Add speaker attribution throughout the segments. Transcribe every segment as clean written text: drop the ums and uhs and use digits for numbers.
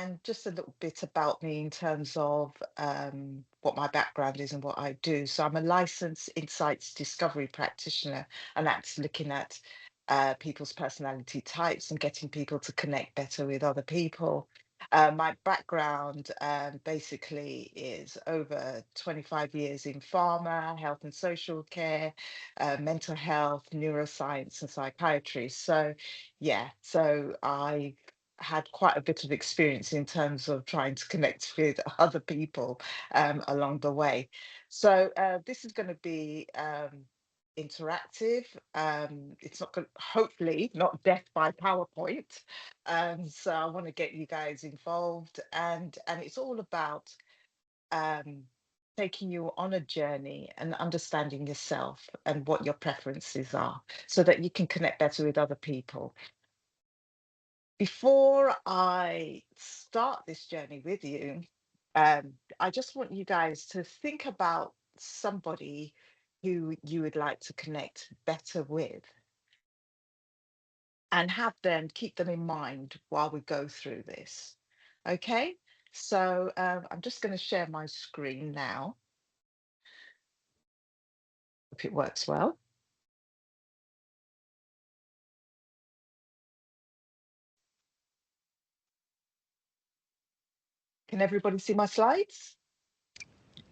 Speaker 1: And just a little bit about me in terms of what my background is and what I do. So I'm a licensed insights discovery practitioner, and that's looking at people's personality types and getting people to connect better with other people. My background basically is over 25 years in pharma, health and social care, mental health, neuroscience, and psychiatry. So, yeah, so I had quite a bit of experience in terms of trying to connect with other people along the way. So this is going to be interactive. It's not going, hopefully, not death by PowerPoint. So I want to get you guys involved, and it's all about um, taking you on a journey and understanding yourself and what your preferences are, so that you can connect better with other people. Before I start this journey with you, I just want you guys to think about somebody who you would like to connect better with and have them keep them in mind while we go through this. Okay, so I'm just going to share my screen now. Hope it works well. Can everybody see my slides?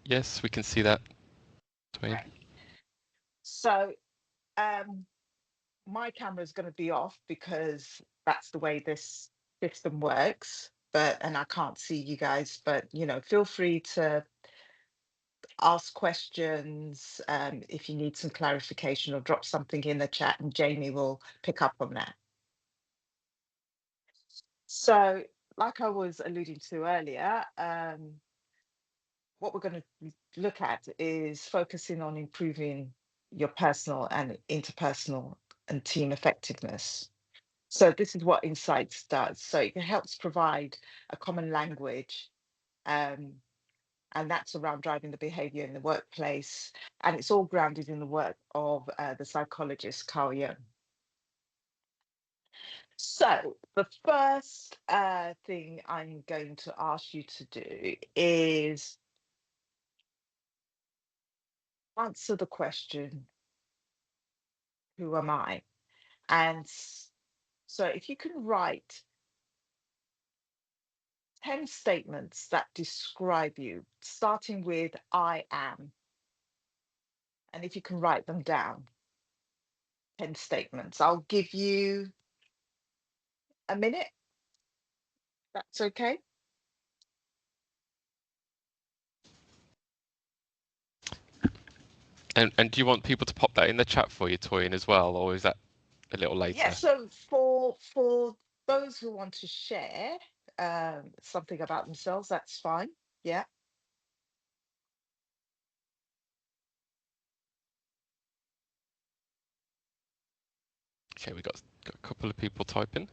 Speaker 2: Yes, we can see that, Dwayne.
Speaker 1: Right. So um, my camera is going to be off because that's the way this system works. But and I can't see you guys, but feel free to ask questions if you need some clarification, or drop something in the chat and Jamie will pick up on that. So, like I was alluding to earlier, what we're going to look at is focusing on improving your personal and interpersonal and team effectiveness. So this is what Insights does. So it helps provide a common language, um, and that's around driving the behavior in the workplace. And it's all grounded in the work of the psychologist Carl Jung. So the first thing I'm going to ask you to do is answer the question, who am I? And so if you can write 10 statements that describe you, starting with I am, and if you can write them down, 10 statements. I'll give you a minute. That's okay.
Speaker 2: And do you want people to pop that in the chat for you, Toyin, as well, or is that a little
Speaker 1: Yeah,
Speaker 2: later?
Speaker 1: so for those who want to share something about themselves, that's fine. Yeah.
Speaker 2: Okay, we got a couple of people typing.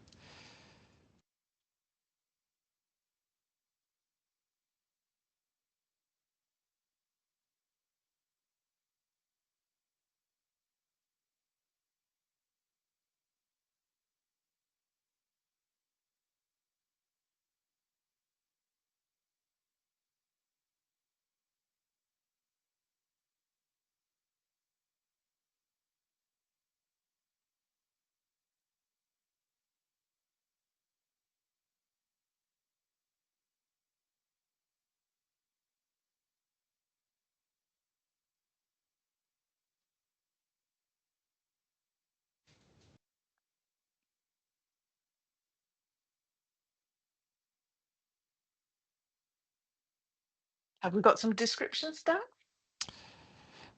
Speaker 1: Have we got some descriptions done?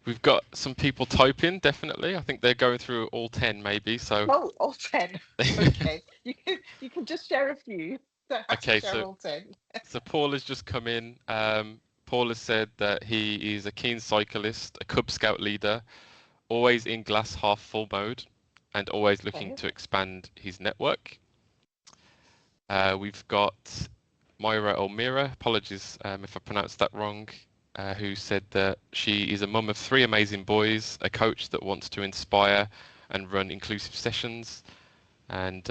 Speaker 2: We've got some people typing, definitely. I think they're going through all 10 maybe, so
Speaker 1: Oh, all 10. Okay. You can just share a few. Don't have to
Speaker 2: okay,
Speaker 1: share
Speaker 2: so
Speaker 1: all 10.
Speaker 2: Paul has just come in. Paul has said that he is a keen cyclist, a Cub Scout leader, always in glass half full mode, and always looking
Speaker 1: Okay.
Speaker 2: to expand his network. We've got Moira Olmira, apologies if I pronounced that wrong, who said that she is a mum of 3 amazing boys, a coach that wants to inspire and run inclusive sessions, and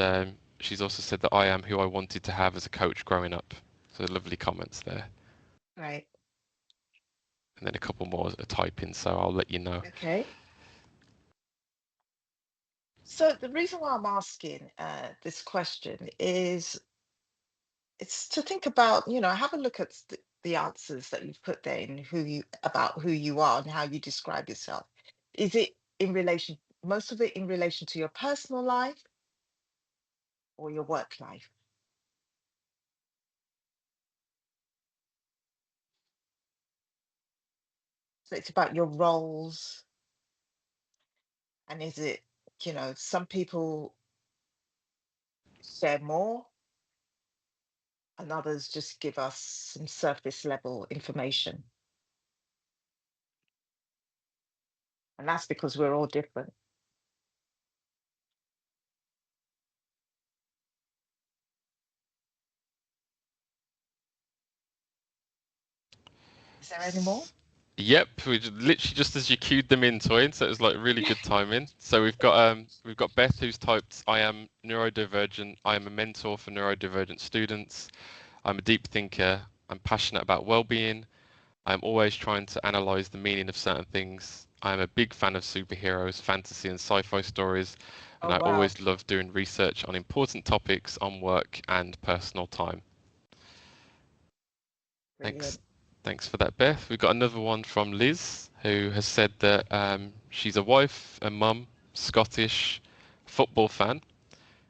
Speaker 2: she's also said that I am who I wanted to have as a coach growing up. So lovely comments there.
Speaker 1: Right.
Speaker 2: And then a couple more are typing, so I'll let you know.
Speaker 1: Okay. So the reason why I'm asking this question is it's to think about, have a look at the answers that you've put there and who you about who you are and how you describe yourself. Is it in relation, most of it in relation to your personal life or your work life? So it's about your roles, and is it, some people share more and others just give us some surface level information. And that's because we're all different. Is there any more?
Speaker 2: Yep, literally just as you cued them in, Toyin, so it was like really good timing. So we've got Beth who's typed, I am neurodivergent. I am a mentor for neurodivergent students. I'm a deep thinker. I'm passionate about well-being. I'm always trying to analyze the meaning of certain things. I am a big fan of superheroes, fantasy and sci-fi stories, and
Speaker 1: Oh,
Speaker 2: I
Speaker 1: wow.
Speaker 2: always love doing research on important topics on work and personal time. Thanks.
Speaker 1: Brilliant.
Speaker 2: Thanks for that, Beth. We've got another one from Liz, who has said that she's a wife, a mum, Scottish, football fan,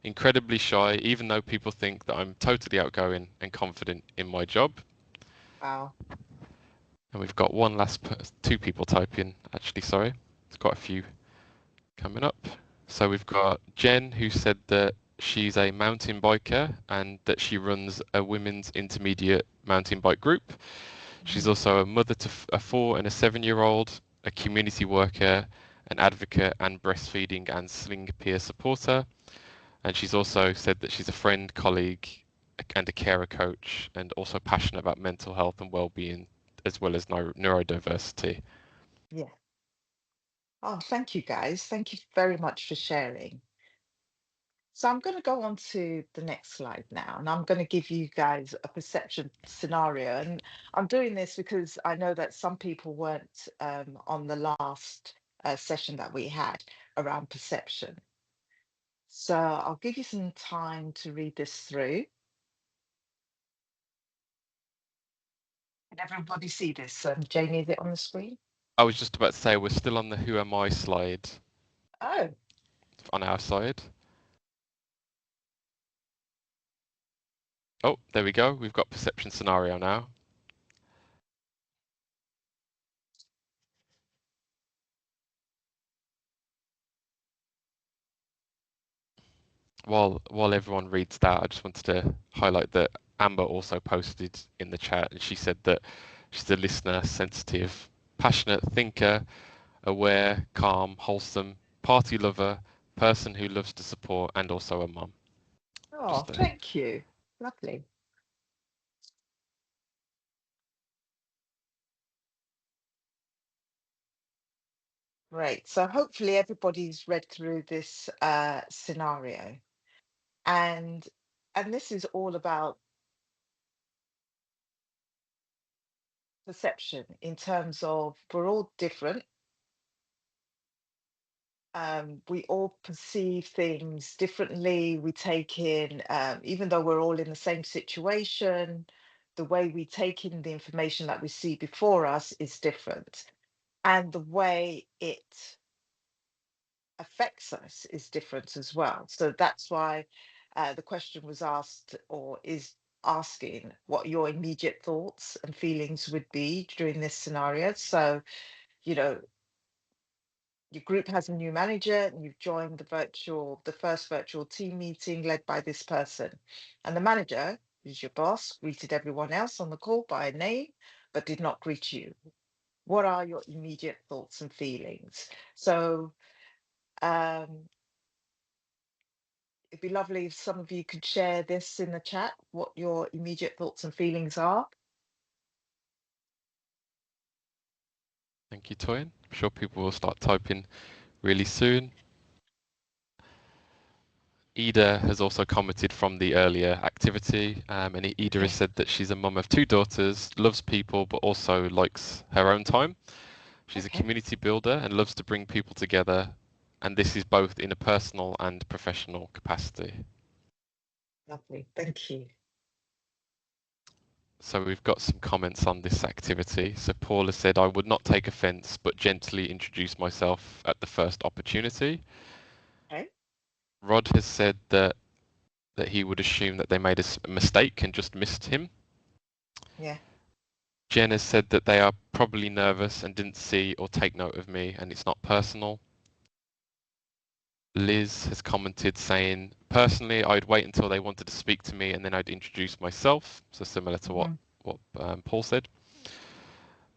Speaker 2: incredibly shy, even though people think that I'm totally outgoing and confident in my job.
Speaker 1: Wow.
Speaker 2: And we've got two people typing, actually, sorry. There's quite a few coming up. So we've got Jen, who said that she's a mountain biker and that she runs a women's intermediate mountain bike group. She's
Speaker 1: Mhm.
Speaker 2: also a mother to a 4 and a 7-year-old, a community worker, an advocate, and breastfeeding and sling peer supporter. And she's also said that she's a friend, colleague, and a carer coach, and also passionate about mental health and well-being, as well as neurodiversity.
Speaker 1: Yeah. Oh, thank you guys. Thank you very much for sharing. So I'm going to go on to the next slide now, and I'm going to give you guys a perception scenario. And I'm doing this because I know that some people weren't on the last session that we had around perception. So I'll give you some time to read this through. Can everybody see this? Jamie, is it on the screen?
Speaker 2: I was just about to say we're still on the Who Am I slide
Speaker 1: Oh,
Speaker 2: on our side. Oh, there we go. We've got perception scenario now. While everyone reads that, I just wanted to highlight that Amber also posted in the chat, and she said that she's a listener, sensitive, passionate thinker, aware, calm, wholesome, party lover, person who loves to support, and also a mum.
Speaker 1: oh,
Speaker 2: Just a
Speaker 1: thank you. Lovely. Great. So hopefully everybody's read through this scenario, and this is all about perception in terms of we're all different. We all perceive things differently. We take in, even though we're all in the same situation, the way we take in the information that we see before us is different, and the way it affects us is different as well. So that's why the question was asked, or is asking, what your immediate thoughts and feelings would be during this scenario. So, you know, your group has a new manager and you've joined the first virtual team meeting led by this person. And the manager, who's your boss, greeted everyone else on the call by name, but did not greet you. What are your immediate thoughts and feelings? So, um, it'd be lovely if some of you could share this in the chat, what your immediate thoughts and feelings are.
Speaker 2: thank you, Toyin. I'm sure people will start typing really soon. Ida has also commented from the earlier activity, and Ida has
Speaker 1: Okay.
Speaker 2: said that she's a mum of two daughters, loves people, but also likes her own time. She's a
Speaker 1: Okay.
Speaker 2: community builder and loves to bring people together, and this is both in a personal and professional capacity.
Speaker 1: Lovely. Thank you.
Speaker 2: So we've got some comments on this activity. So Paula said, I would not take offence, but gently introduce myself at the first opportunity.
Speaker 1: Okay.
Speaker 2: Rod has said that he would assume that they made a mistake and just missed him.
Speaker 1: Yeah.
Speaker 2: Jen has said that they are probably nervous and didn't see or take note of me, and it's not personal. Liz has commented saying, personally, I'd wait until they wanted to speak to me and then I'd introduce myself. So similar to
Speaker 1: Hmm.
Speaker 2: what Paul said.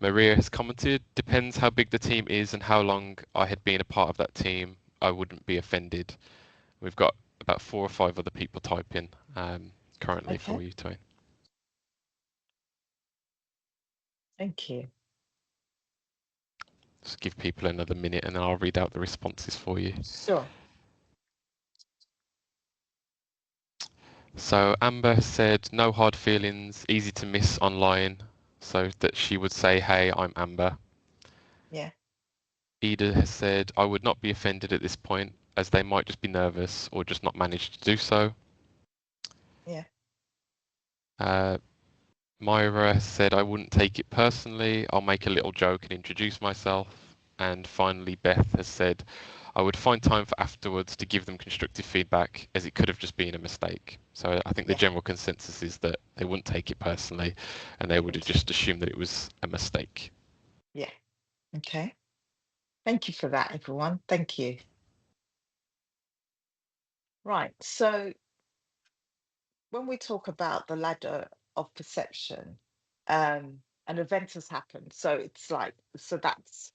Speaker 2: Maria has commented, depends how big the team is and how long I had been a part of that team. I wouldn't be offended. We've got about 4 or 5 other people typing currently
Speaker 1: Okay.
Speaker 2: for you, Twain.
Speaker 1: Thank you.
Speaker 2: Just give people another minute and then I'll read out the responses for you.
Speaker 1: Sure.
Speaker 2: So Amber has said, no hard feelings, easy to miss online. So that she would say, hey, I'm Amber.
Speaker 1: Yeah.
Speaker 2: Ida has said, I would not be offended at this point, as they might just be nervous or just not manage to do so.
Speaker 1: Yeah.
Speaker 2: Uh, Myra has said, I wouldn't take it personally. I'll make a little joke and introduce myself. And finally, Beth has said, I would find time for afterwards to give them constructive feedback, as it could have just been a mistake. So I think the
Speaker 1: Yeah.
Speaker 2: general consensus is that they wouldn't take it personally and they would have
Speaker 1: Thank you.
Speaker 2: just assumed that it was a mistake.
Speaker 1: Yeah. Okay. Thank you for that, everyone. Thank you. Right. So when we talk about the ladder of perception, an event has happened. So it's like, so that's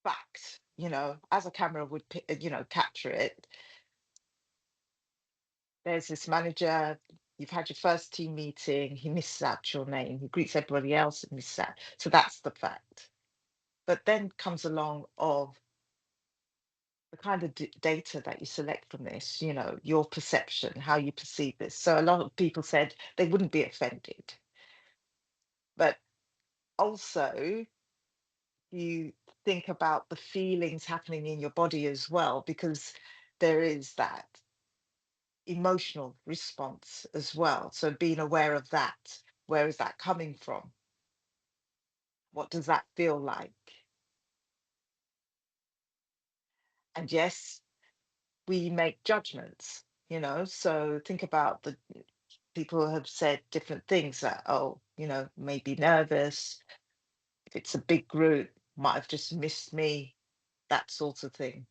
Speaker 1: fact, as a camera would, capture it. There's this manager, you've had your first team meeting, he misses out your name, he greets everybody else and misses out. So that's the fact. But then comes along of the kind of data that you select from this, your perception, how you perceive this. So a lot of people said they wouldn't be offended. But also, you think about the feelings happening in your body as well, because there is that emotional response as well. So being aware of that, where is that coming from? What does that feel like? And yes, we make judgments, so think about the people have said different things that, oh, maybe nervous, if it's a big group, might have just missed me, that sort of thing.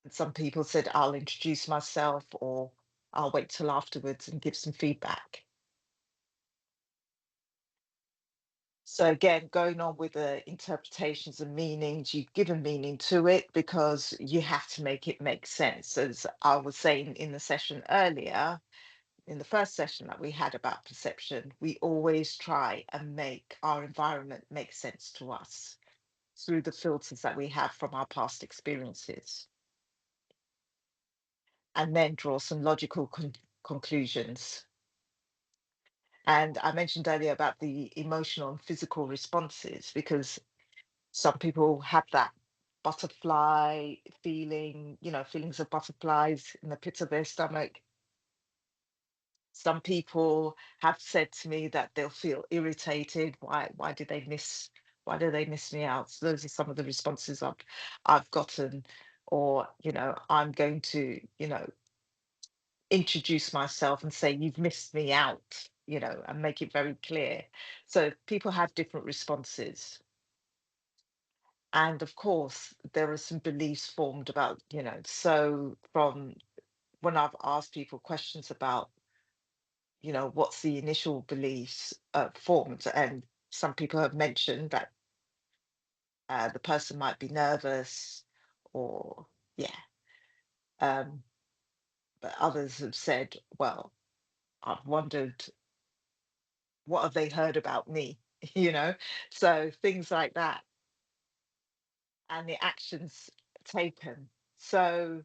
Speaker 1: And some people said, I'll introduce myself or I'll wait till afterwards and give some feedback. So again, going on with the interpretations and meanings, you've given meaning to it because you have to make it make sense. As I was saying in the session earlier, in the first session that we had about perception, we always try and make our environment make sense to us through the filters that we have from our past experiences, and then draw some logical conclusions. And I mentioned earlier about the emotional and physical responses, because some people have that butterfly feeling, feelings of butterflies in the pit of their stomach. Some people have said to me that they'll feel irritated. Why do they miss me out? So those are some of the responses I've gotten. Or, I'm going to, introduce myself and say, you've missed me out, and make it very clear. So people have different responses. And of course, there are some beliefs formed about, so from when I've asked people questions about, what's the initial beliefs formed, and some people have mentioned that the person might be nervous or, yeah. Um, but others have said, well, I've wondered, what have they heard about me? you know, so things like that. and the actions taken. So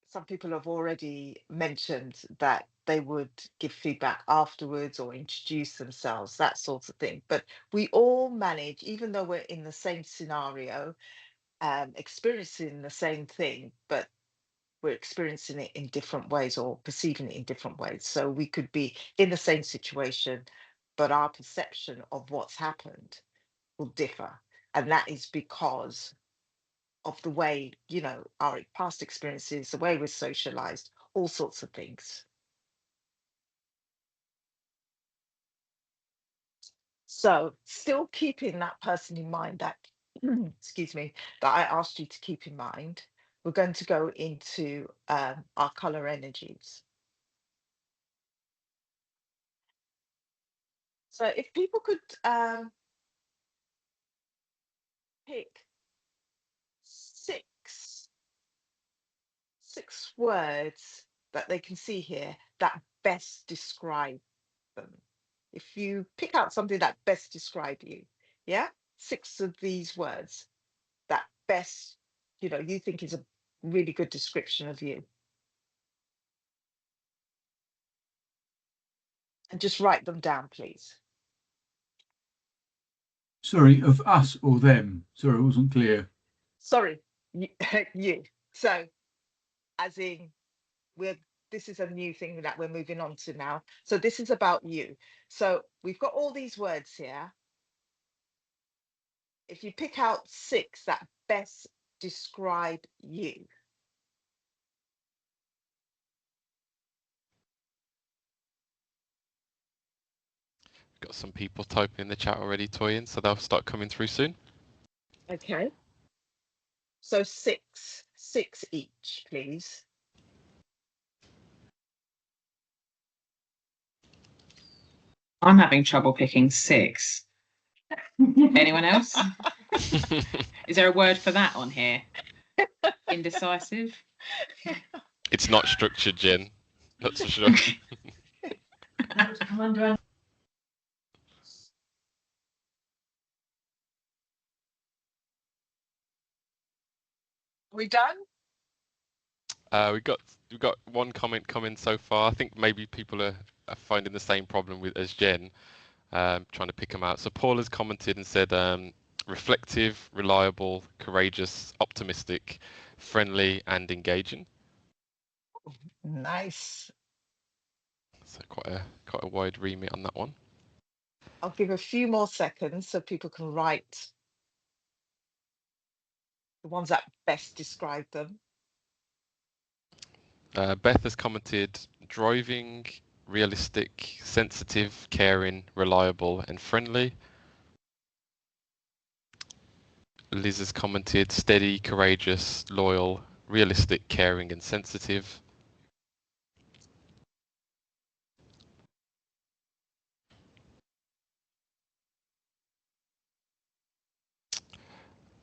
Speaker 1: some people have already mentioned that they would give feedback afterwards or introduce themselves, that sort of thing. But we all manage, even though we're in the same scenario, experiencing the same thing, but we're experiencing it in different ways or perceiving it in different ways. So we could be in the same situation, but our perception of what's happened will differ. And that is because of the way, our past experiences, the way we're socialized, all sorts of things. So still keeping that person in mind that, excuse me, that I asked you to keep in mind, we're going to go into our color energies. So if people could pick six six words that they can see here that best describe them. If you pick out something that best describe you, yeah, six of these words that best, you think is a really good description of you, and just write them down, please.
Speaker 3: Sorry, of us or them? Sorry, it wasn't clear.
Speaker 1: Sorry, you, you. So, as in, we're this is a new thing that we're moving on to now. So this is about you. So we've got all these words here. If you pick out six that best describe you.
Speaker 2: Got some people typing in the chat already, Toyin, so they'll start coming through soon.
Speaker 1: Okay. So six each, please.
Speaker 4: I'm having trouble picking six. Anyone else? Is there a word for that on here? Indecisive?
Speaker 2: It's not structured, Jen. That's for sure.
Speaker 1: We done?
Speaker 2: We've got one comment coming so far. I think maybe people are finding the same problem with as Jen, trying to pick them out. So Paul has commented and said, reflective, reliable, courageous, optimistic, friendly, and engaging.
Speaker 1: Nice.
Speaker 2: So quite a wide remit on that one.
Speaker 1: I'll give a few more seconds so people can write the ones that best describe them.
Speaker 2: Beth has commented, driving, realistic, sensitive, caring, reliable, and friendly. Liz has commented, steady, courageous, loyal, realistic, caring, and sensitive.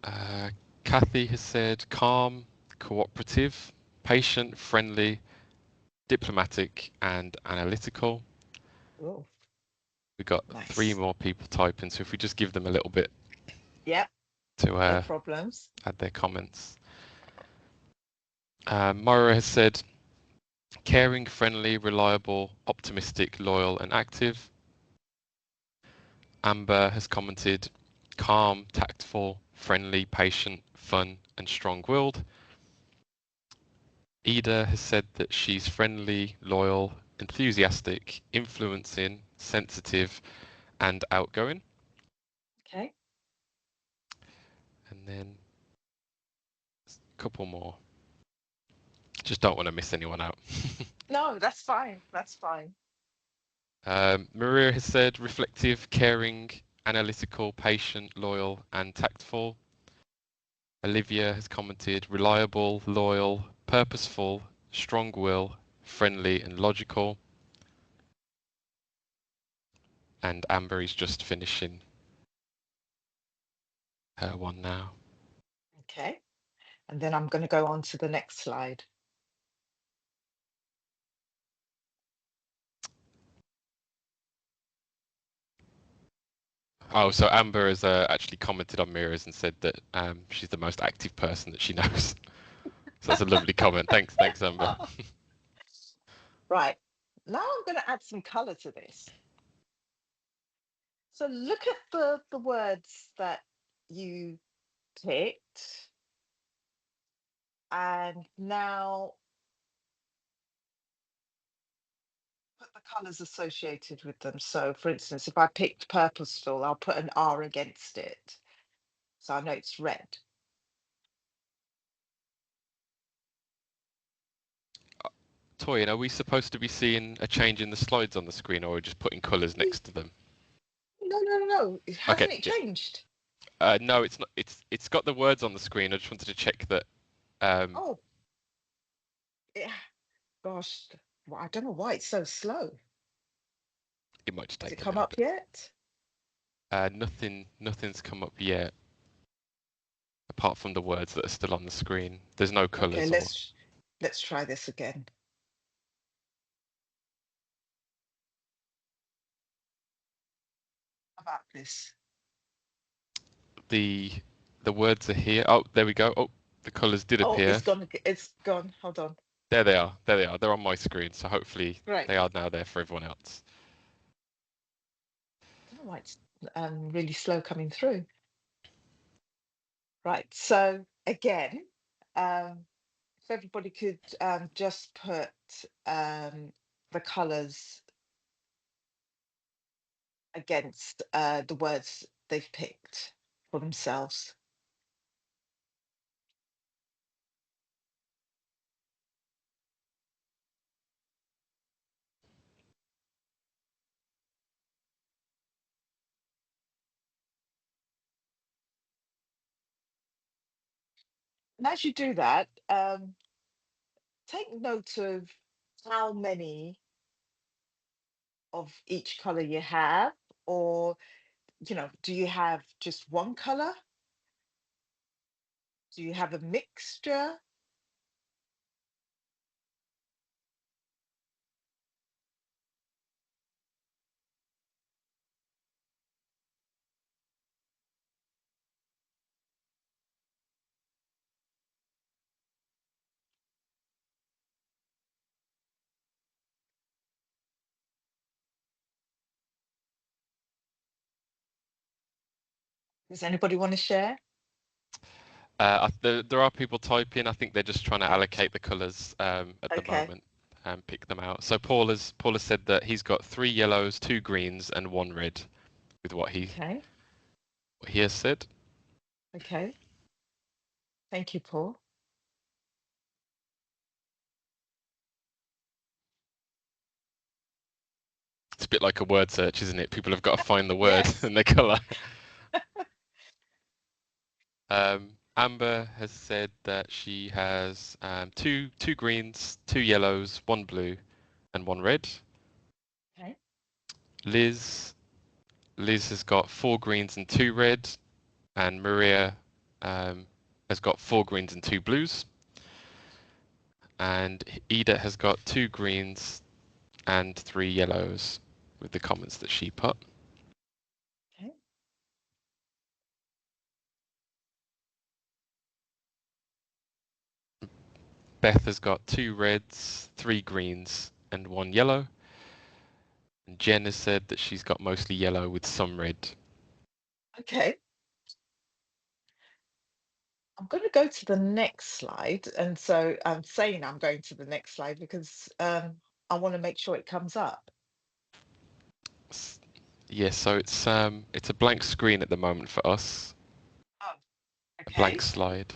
Speaker 2: Uh, Kathy has said, calm, cooperative, patient, friendly, diplomatic, and analytical.
Speaker 1: Oh,
Speaker 2: We've got three
Speaker 1: nice.
Speaker 2: more people typing, so if we just give them a little bit
Speaker 1: Yep,
Speaker 2: to
Speaker 1: no problems.
Speaker 2: add their comments. Moira has said, caring, friendly, reliable, optimistic, loyal, and active. Amber has commented, calm, tactful, friendly, patient, fun, and strong-willed. Ida has said that she's friendly, loyal, enthusiastic, influencing, sensitive, and outgoing.
Speaker 1: Okay.
Speaker 2: And then a couple more. Just don't want to miss anyone out.
Speaker 1: No, that's fine. That's fine.
Speaker 2: Maria has said reflective, caring, analytical, patient, loyal, and tactful. Olivia has commented reliable, loyal, purposeful, strong will, friendly, and logical. And Amber is just finishing her one now.
Speaker 1: Okay. And then I'm going to go on to the next slide.
Speaker 2: Oh, so Amber has actually commented on Mira's and said that she's the most active person that she knows. So that's a lovely comment. Thanks, Amber.
Speaker 1: Right. Now I'm going to add some color to this. So look at the words that you picked, and now put the colors associated with them. So for instance, if I picked purposeful, I'll put an R against it. So I know it's red.
Speaker 2: Toyin, are we supposed to be seeing a change in the slides on the screen, or are we just putting colours next to them?
Speaker 1: No.
Speaker 2: Okay.
Speaker 1: Hasn't it changed?
Speaker 2: No, it's not. It's got the words on the screen. I just wanted to check that.
Speaker 1: Oh, yeah. Gosh. Well, I don't know why it's so slow.
Speaker 2: It might just
Speaker 1: Has it
Speaker 2: take a
Speaker 1: come
Speaker 2: little
Speaker 1: up
Speaker 2: bit.
Speaker 1: yet?
Speaker 2: Nothing's come up yet, apart from the words that are still on the screen. There's no
Speaker 1: Okay,
Speaker 2: colours or.
Speaker 1: let's try this again. How about this?
Speaker 2: The words are here. Oh, there we go. Oh, the colours did
Speaker 1: Oh,
Speaker 2: appear.
Speaker 1: it's gone. It's gone. Hold on.
Speaker 2: There they are. There they are. They're on my screen. So hopefully
Speaker 1: Right.
Speaker 2: they are now there for everyone else.
Speaker 1: I don't know why it's really slow coming through. Right. So again, if everybody could just put the colours against the words they've picked for themselves. And as you do that, take note of how many of each color you have, or do you have just one color? Do you have a mixture? Does anybody want to share?
Speaker 2: There are people typing. I think they're just trying to allocate the colours at the
Speaker 1: Okay.
Speaker 2: moment and pick them out. So Paul has said that he's got 3 yellows, 2 greens, and 1 red, with what he has said.
Speaker 1: Okay. Thank you, Paul.
Speaker 2: It's a bit like a word search, isn't it? People have got to find the word
Speaker 1: Yes.
Speaker 2: and the colour. Amber has said that she has two greens, 2 yellows, 1 blue, and 1 red.
Speaker 1: Okay.
Speaker 2: Liz has got 4 greens and 2 red, and Maria has got 4 greens and 2 blues, and Ida has got 2 greens and 3 yellows with the comments that she put.
Speaker 1: Okay.
Speaker 2: Beth has got 2 reds, 3 greens, and 1 yellow. And Jen has said that she's got mostly yellow with some red.
Speaker 1: Okay. I'm going to go to the next slide. And so I'm saying I'm going to the next slide because I want to make sure it comes up.
Speaker 2: Yeah, so it's a blank screen at the moment for us.
Speaker 1: Oh,
Speaker 2: A blank
Speaker 1: okay.
Speaker 2: slide.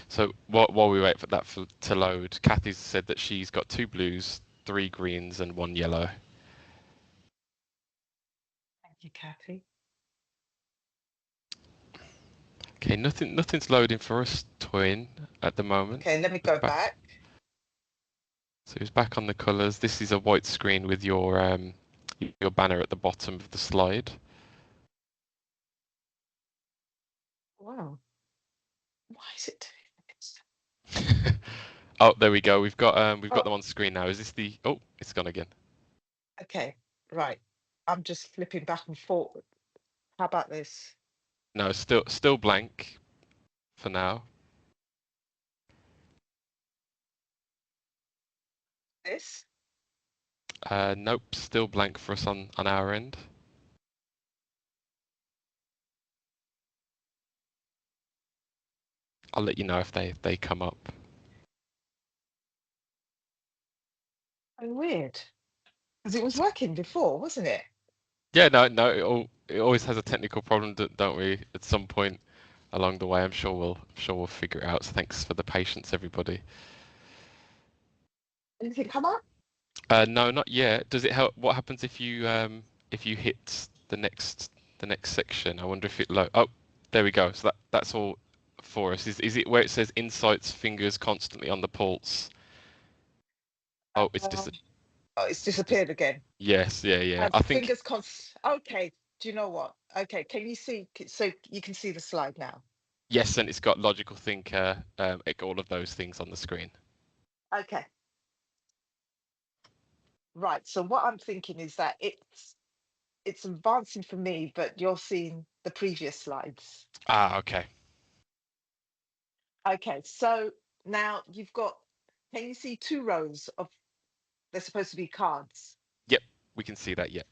Speaker 2: So while we wait for that to load, Kathy's said that she's got 2 blues, 3 greens, and 1 yellow.
Speaker 1: Thank you, Kathy.
Speaker 2: Okay, nothing's loading for us, Twin, at the moment.
Speaker 1: Okay, let me go back.
Speaker 2: So it's back on the colours. This is a white screen with your banner at the bottom of the slide.
Speaker 1: Wow. Why is it doing this?
Speaker 2: Oh, there we go. We've got them
Speaker 1: Oh,
Speaker 2: on screen now. Is this the? Oh, it's gone again.
Speaker 1: Okay, right. I'm just flipping back and forth. How about this?
Speaker 2: No, still blank for now.
Speaker 1: This?
Speaker 2: Nope, still blank for us on our end. I'll let you know if they come up.
Speaker 1: Oh, weird. Because it was working before, wasn't it?
Speaker 2: Yeah, no, it always has a technical problem, don't we? At some point along the way, I'm sure we'll figure it out. So thanks for the patience, everybody.
Speaker 1: Anything come up?
Speaker 2: No, not yet. Does it help? What happens if you hit the next section? I wonder if it oh, there we go. So that's all for us. Is it where it says insights fingers constantly on the pulse? Oh, it's
Speaker 1: Um,
Speaker 2: just
Speaker 1: oh, it's disappeared again.
Speaker 2: yes, yeah.
Speaker 1: And
Speaker 2: I think
Speaker 1: fingers crossed. Okay. Do you know what? Okay. Can you see? So you can see the slide now.
Speaker 2: yes, and it's got logical thinker, all of those things on the screen.
Speaker 1: Okay. Right. So what I'm thinking is that it's advancing for me, but you're seeing the previous slides.
Speaker 2: Ah, okay.
Speaker 1: Okay. So now you've got. Can you see two rows of? They're supposed to be cards.
Speaker 2: Yep, we can see that. Yep.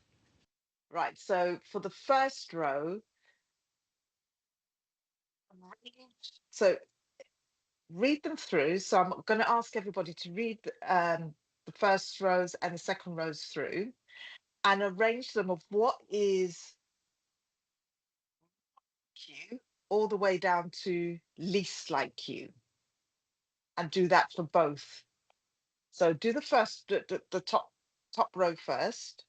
Speaker 1: Right. So for the first row, so read them through. So I'm going to ask everybody to read the first rows and the second rows through and arrange them of what is Q all the way down to least like Q, and do that for both. So do the first, the top row first,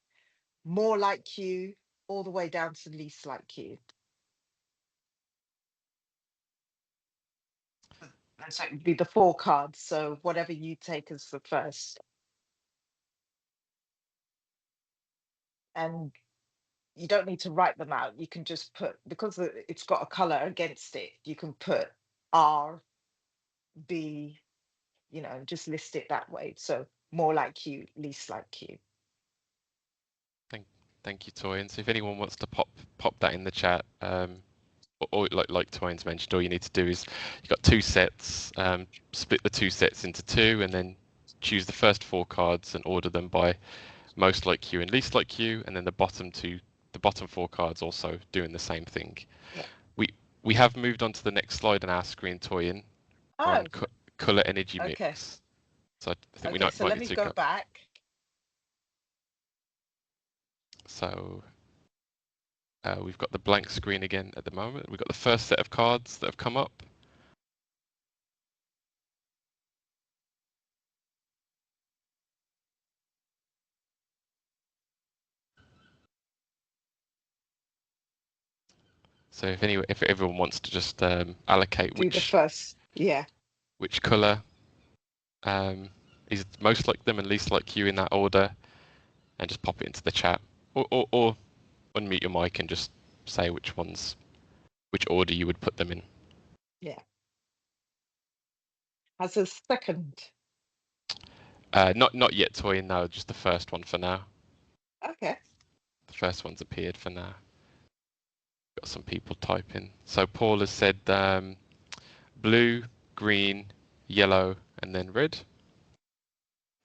Speaker 1: more like Q, all the way down to least like Q. And so it would be the four cards. So whatever you take as the first. And you don't need to write them out. You can just put, because it's got a color against it, you can put R, B, just list it that way. So more like you, least like you.
Speaker 2: Thank you, Toy. And so if anyone wants to pop that in the chat, or like Twain's mentioned, all you need to do is you've got two sets, split the two sets into two, and then choose the first four cards and order them by most like you and least like you, and then the bottom four cards also doing the same thing.
Speaker 1: Yeah.
Speaker 2: We have moved on to the next slide on our screen, Toyin. We're on
Speaker 1: Oh,
Speaker 2: color energy
Speaker 1: okay.
Speaker 2: mix. So I think
Speaker 1: Okay, so
Speaker 2: might
Speaker 1: let
Speaker 2: need
Speaker 1: me
Speaker 2: to
Speaker 1: go back.
Speaker 2: So we've got the blank screen again at the moment. We've got the first set of cards that have come up. So if everyone wants to just allocate
Speaker 1: Do the first. Yeah.
Speaker 2: which color is most like them and least like you in that order, and just pop it into the chat, or unmute your mic and just say which order you would put them in.
Speaker 1: Yeah. As a second.
Speaker 2: Not yet, Toy. No, just the first one for now.
Speaker 1: Okay.
Speaker 2: The first one's appeared for now. Got some people typing. So Paul has said blue, green, yellow, and then red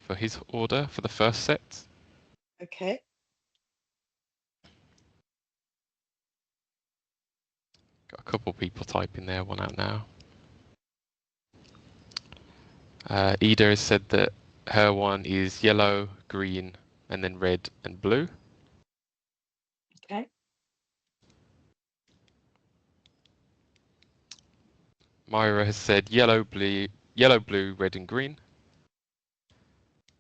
Speaker 2: for his order for the first set.
Speaker 1: Okay.
Speaker 2: Got a couple people typing there, one out now. Ida has said that her one is yellow, green, and then red and blue.
Speaker 1: Okay.
Speaker 2: Myra has said yellow, blue, red, and green.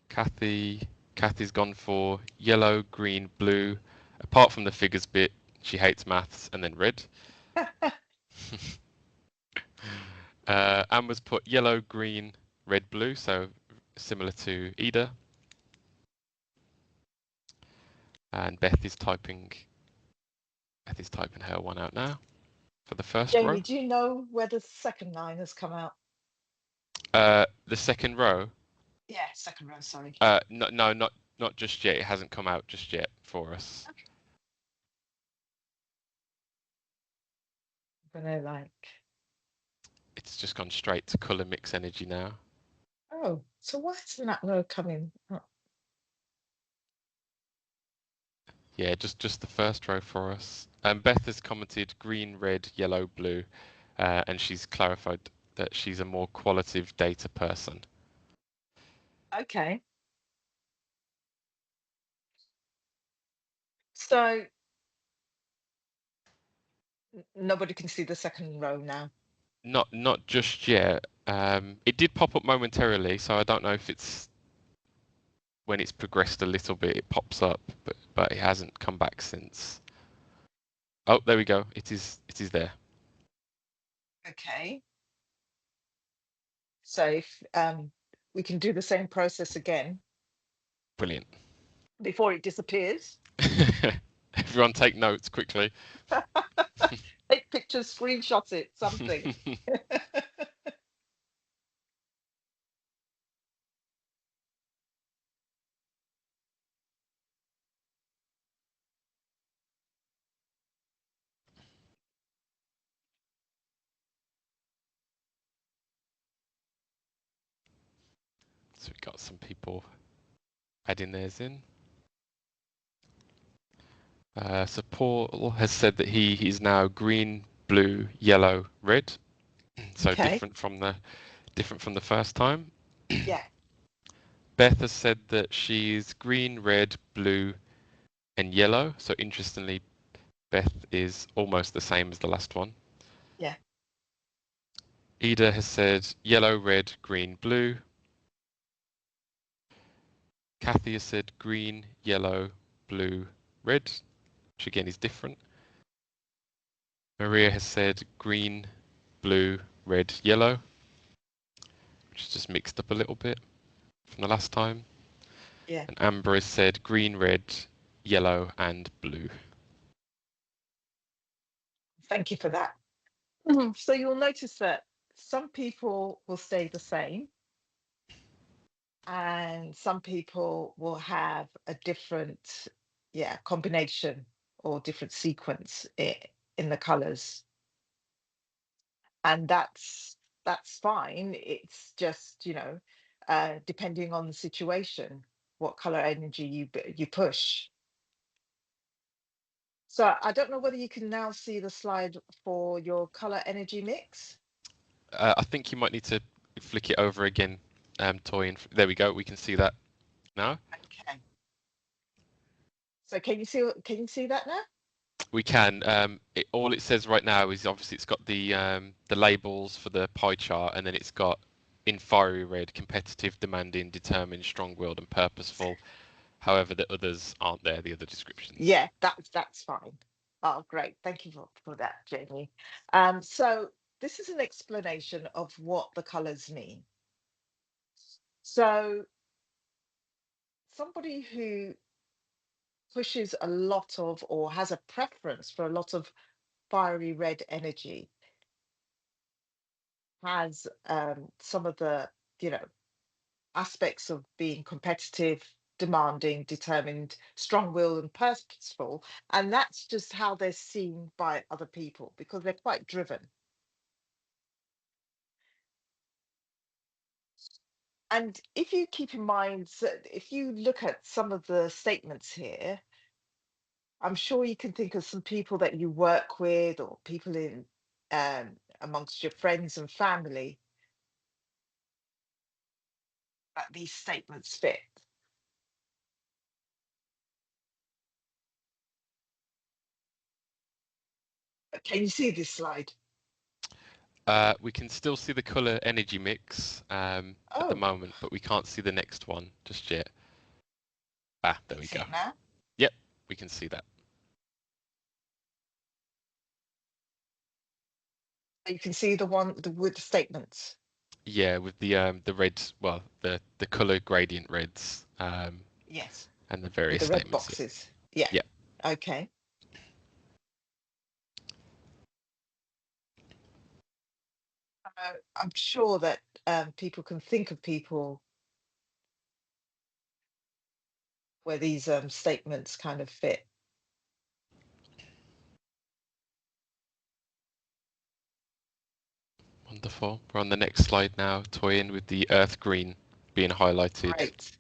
Speaker 2: Kathy's gone for yellow, green, blue. Apart from the figures bit, she hates maths, and then red. Amber's put yellow, green, red, blue, so similar to Ida. And Beth is typing her one out now for the first row.
Speaker 1: Jamie, do you know where the second line has come out?
Speaker 2: The second row.
Speaker 1: Yeah, second row, sorry.
Speaker 2: No, Not just yet. It hasn't come out just yet for us.
Speaker 1: I'm gonna like.
Speaker 2: It's just gone straight to colour mix energy now.
Speaker 1: Oh, so why isn't that row coming up?
Speaker 2: Yeah, just the first row for us. Beth has commented green, red, yellow, blue, and she's clarified that she's a more qualitative data person.
Speaker 1: Okay. So nobody can see the second row now.
Speaker 2: Not just yet. It did pop up momentarily, so I don't know if it's when it's progressed a little bit, it pops up, but it hasn't come back since. Oh, there we go. It is there.
Speaker 1: Okay. So if we can do the same process again
Speaker 2: Brilliant.
Speaker 1: before it disappears.
Speaker 2: Everyone take notes quickly.
Speaker 1: Take pictures, screenshot it, something.
Speaker 2: So we got some people adding theirs in. So Paul has said that he is now green, blue, yellow, red. So
Speaker 1: Okay.
Speaker 2: different from the first time.
Speaker 1: Yeah.
Speaker 2: Beth has said that she's green, red, blue, and yellow. So interestingly, Beth is almost the same as the last one.
Speaker 1: Yeah.
Speaker 2: Ida has said yellow, red, green, blue. Kathy has said green, yellow, blue, red, which again is different. Maria has said green, blue, red, yellow, which is just mixed up a little bit from the last time.
Speaker 1: Yeah.
Speaker 2: And Amber has said green, red, yellow, and blue.
Speaker 1: Thank you for that. So you'll notice that some people will stay the same and some people will have a different, yeah, combination or different sequence in the colors. And that's fine. It's just, depending on the situation, what color energy you push. So I don't know whether you can now see the slide for your color energy mix.
Speaker 2: I think you might need to flick it over again, Toy. And there we go. We can see that now.
Speaker 1: Okay. So can you see that now?
Speaker 2: We can. All it says right now is obviously it's got the labels for the pie chart, and then it's got in fiery red, competitive, demanding, determined, strong-willed, and purposeful. However, the others aren't there. The other descriptions.
Speaker 1: Yeah, that's fine. Oh, great. Thank you for that, Jamie. So this is an explanation of what the colors mean. So somebody who pushes a lot of or has a preference for a lot of fiery red energy has some of the, you know, aspects of being competitive, demanding, determined, strong-willed, and purposeful. And that's just how they're seen by other people because they're quite driven. And if you keep in mind, if you look at some of the statements here, I'm sure you can think of some people that you work with or people in amongst your friends and family that these statements fit. Can you see this slide?
Speaker 2: We can still see the color energy mix at the
Speaker 1: Oh,
Speaker 2: moment, but we can't see the next one just yet. Ah, there
Speaker 1: can you
Speaker 2: we
Speaker 1: see
Speaker 2: go.
Speaker 1: it now?
Speaker 2: Yep, we can see that.
Speaker 1: You can see the one with the statements.
Speaker 2: Yeah, with the red, well, the color gradient reds,
Speaker 1: Yes,
Speaker 2: and the
Speaker 1: with
Speaker 2: various
Speaker 1: the red
Speaker 2: statements.
Speaker 1: boxes. Yeah.
Speaker 2: Yeah.
Speaker 1: Okay. I'm sure that people can think of people where these statements kind of fit.
Speaker 2: Wonderful. We're on the next slide now, toying with the earth green being highlighted.
Speaker 1: Right.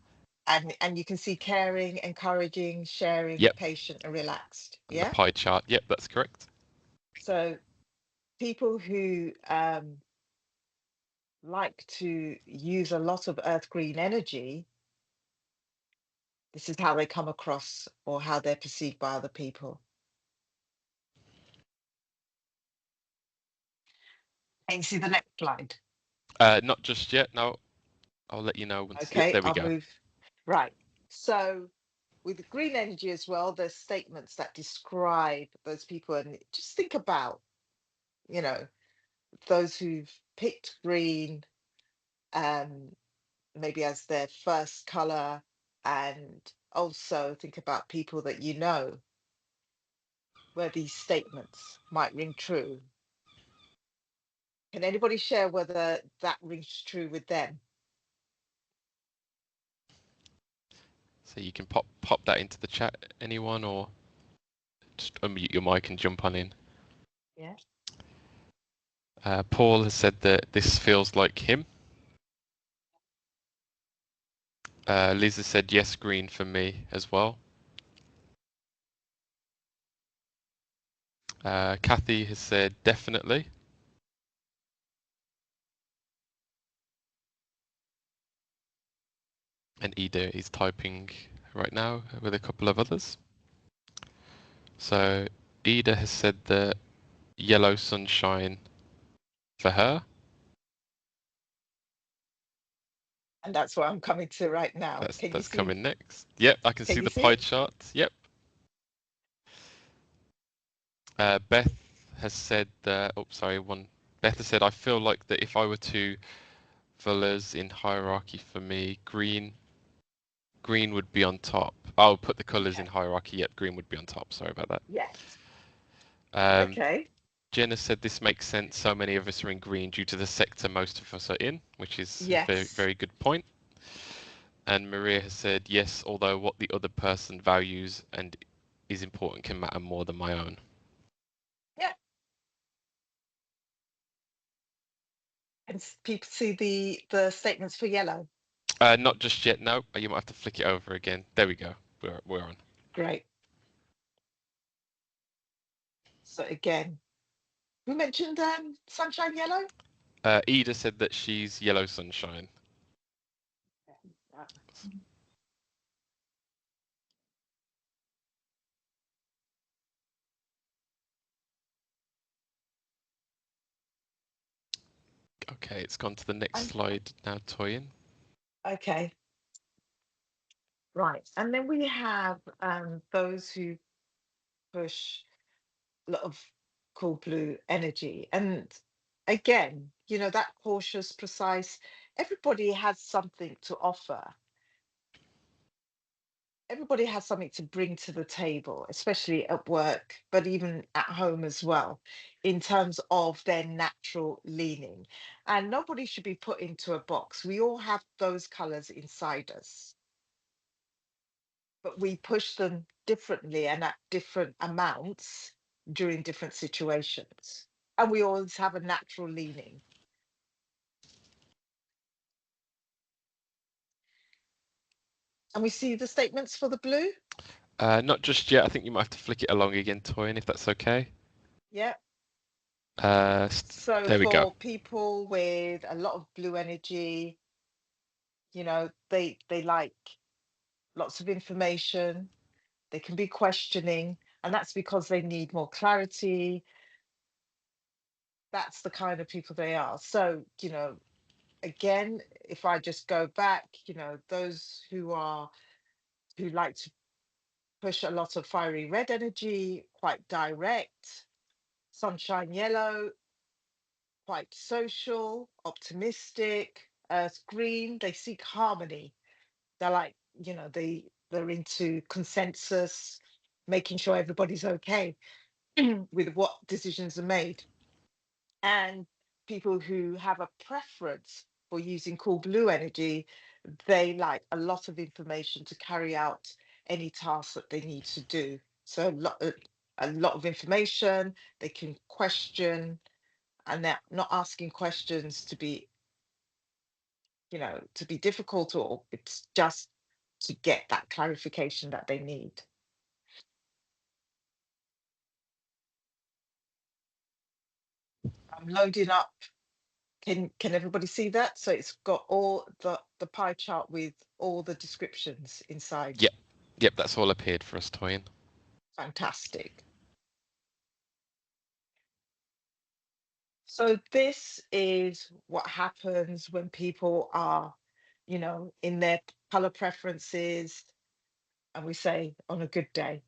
Speaker 1: And you can see caring, encouraging, sharing,
Speaker 2: Yep.
Speaker 1: patient, and relaxed.
Speaker 2: And the
Speaker 1: Yeah.
Speaker 2: pie chart. Yep, that's correct.
Speaker 1: So people who like to use a lot of earth green energy, this is how they come across or how they're perceived by other people. Can you see the next slide?
Speaker 2: Not just yet. No, I'll let you know once. Yep,
Speaker 1: Okay,
Speaker 2: there we
Speaker 1: I'll
Speaker 2: go.
Speaker 1: move. Right. So with green energy as well, there's statements that describe those people. And just think about, you know, those who've picked green, um, maybe as their first color, and also think about people that you know where these statements might ring true. Can anybody share whether that rings true with them?
Speaker 2: So you can pop that into the chat, anyone, or just unmute your mic and jump on in.
Speaker 1: Yeah.
Speaker 2: Paul has said that this feels like him. Liz has said yes, green for me as well. Kathy has said definitely. And Ida is typing right now with a couple of others. So Ida has said that yellow sunshine for her.
Speaker 1: And that's what I'm coming to right now. Can you
Speaker 2: That's
Speaker 1: see?
Speaker 2: coming next. Yep, I can
Speaker 1: Can
Speaker 2: see
Speaker 1: you
Speaker 2: the
Speaker 1: see
Speaker 2: pie
Speaker 1: it?
Speaker 2: chart. Yep. Beth has said that. Oh, sorry. Beth has said I feel like that if I were to colors in hierarchy for me, green would be on top. I'll put the colors in
Speaker 1: Okay.
Speaker 2: hierarchy. Yep, green would be on top. Sorry about that.
Speaker 1: Yes.
Speaker 2: Um,
Speaker 1: Okay.
Speaker 2: Jenna said this makes sense. So many of us are in green due to the sector most of us are in, which is a very,
Speaker 1: Yes.
Speaker 2: very good point. And Maria has said yes, although what the other person values and is important can matter more than my own.
Speaker 1: Yeah. And people see the statements for yellow.
Speaker 2: Not just yet. No, you might have to flick it over again. There we go. We're on.
Speaker 1: Great. So again, who mentioned sunshine yellow?
Speaker 2: Ida said that she's yellow sunshine. Okay, it's gone to the next
Speaker 1: And
Speaker 2: slide now, Toyin.
Speaker 1: okay. Right. And then we have those who push a lot of cool blue energy. And again, that cautious, precise, everybody has something to offer. Everybody has something to bring to the table, especially at work, but even at home as well, in terms of their natural leaning. And nobody should be put into a box. We all have those colors inside us, but we push them differently and at different amounts during different situations. And we always have a natural leaning. And we see the statements for the blue.
Speaker 2: Not just yet. I think you might have to flick it along again, Toyin, if that's okay.
Speaker 1: Yeah.
Speaker 2: Uh,
Speaker 1: So
Speaker 2: there we go.
Speaker 1: for people with a lot of blue energy, they like lots of information. They can be questioning, and that's because they need more clarity. That's the kind of people they are. So, again, if I just go back, those who like to push a lot of fiery red energy, quite direct, sunshine yellow, quite social, optimistic, earth green, they seek harmony. They're like, they're into consensus, making sure everybody's okay with what decisions are made. And people who have a preference for using cool blue energy, they like a lot of information to carry out any task that they need to do. So a lot of information, they can question, and they're not asking questions to be, to be difficult, or it's just to get that clarification that they need. I'm loading up. Can everybody see that? So it's got all the pie chart with all the descriptions inside.
Speaker 2: Yep, yep, that's all appeared for us, Toyin.
Speaker 1: Fantastic. So this is what happens when people are, in their color preferences, and we say on a good day.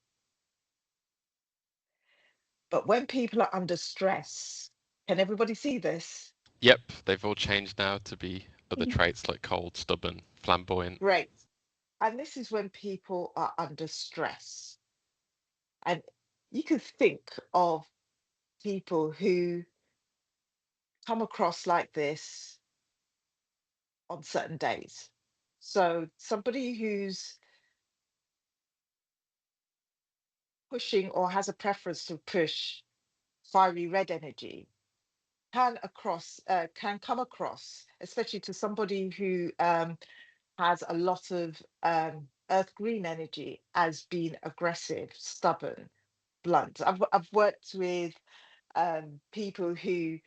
Speaker 1: But when people are under stress, can everybody see this?
Speaker 2: Yep, they've all changed now to be other traits like cold, stubborn, flamboyant.
Speaker 1: Great. And this is when people are under stress. And you could think of people who come across like this on certain days. So somebody who's pushing or has a preference to push fiery red energy can come across, especially to somebody who has a lot of earth green energy, as being aggressive, stubborn, blunt. I've worked with people who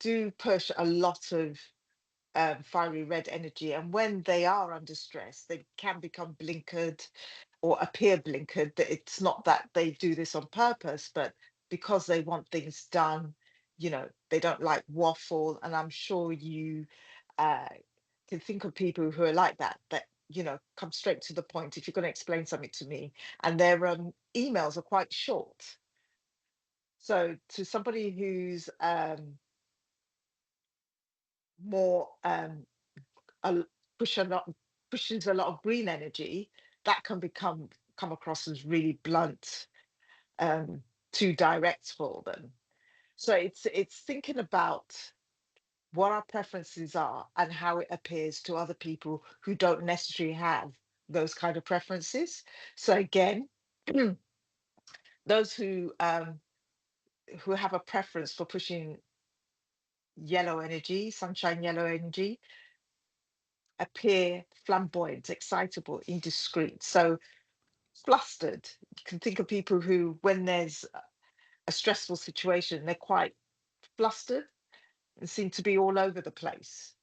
Speaker 1: do push a lot of fiery red energy, and when they are under stress, they can become blinkered or appear blinkered. That it's not that they do this on purpose, but because they want things done, they don't like waffle. And I'm sure you uh, can think of people who are like that come straight to the point if you're going to explain something to me, and their emails are quite short. So to somebody who's more a, push a lot pushes a lot of green energy, that can come across as really blunt, um, too direct for them. So it's thinking about what our preferences are and how it appears to other people who don't necessarily have those kind of preferences. So again, those who have a preference for pushing yellow energy, sunshine yellow energy, appear flamboyant, excitable, indiscreet. So flustered. You can think of people who, when there's a stressful situation, they're quite flustered and seem to be all over the place.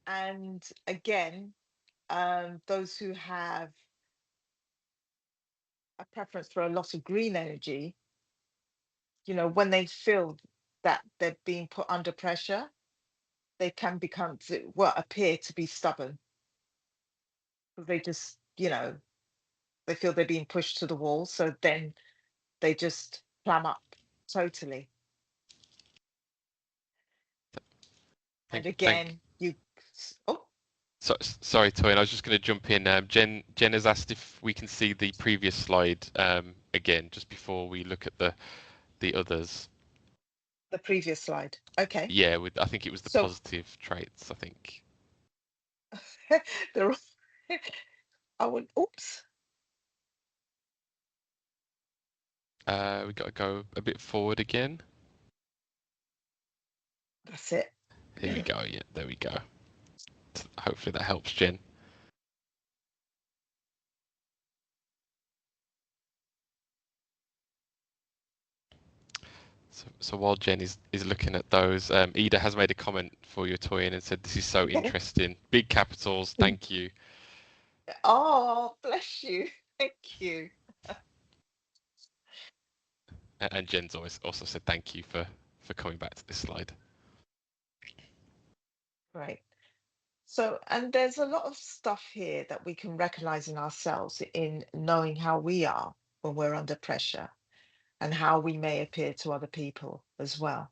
Speaker 1: And again, those who have a preference for a lot of green energy, when they feel that they're being put under pressure, they can appear to be stubborn. They just, they feel they're being pushed to the wall. So then they just clam up totally. And
Speaker 2: Thank.
Speaker 1: again, oh,
Speaker 2: Sorry, Toyin. I was just going to jump in. Jen has asked if we can see the previous slide again, just before we look at the others.
Speaker 1: the previous slide. Okay.
Speaker 2: Yeah, I think it was the
Speaker 1: So
Speaker 2: positive traits. I think.
Speaker 1: there, I would, oops,
Speaker 2: We got to go a bit forward again.
Speaker 1: that's it.
Speaker 2: Here we go. Yeah, there we go. Hopefully that helps, Jen. So while Jen is looking at those, Ida has made a comment for your Toyin and said, "This is so interesting. Big capitals. Thank you."
Speaker 1: Oh, bless you. Thank you.
Speaker 2: And Jen's also said thank you for coming back to this slide.
Speaker 1: Right. So, and there's a lot of stuff here that we can recognize in ourselves in knowing how we are when we're under pressure and how we may appear to other people as well.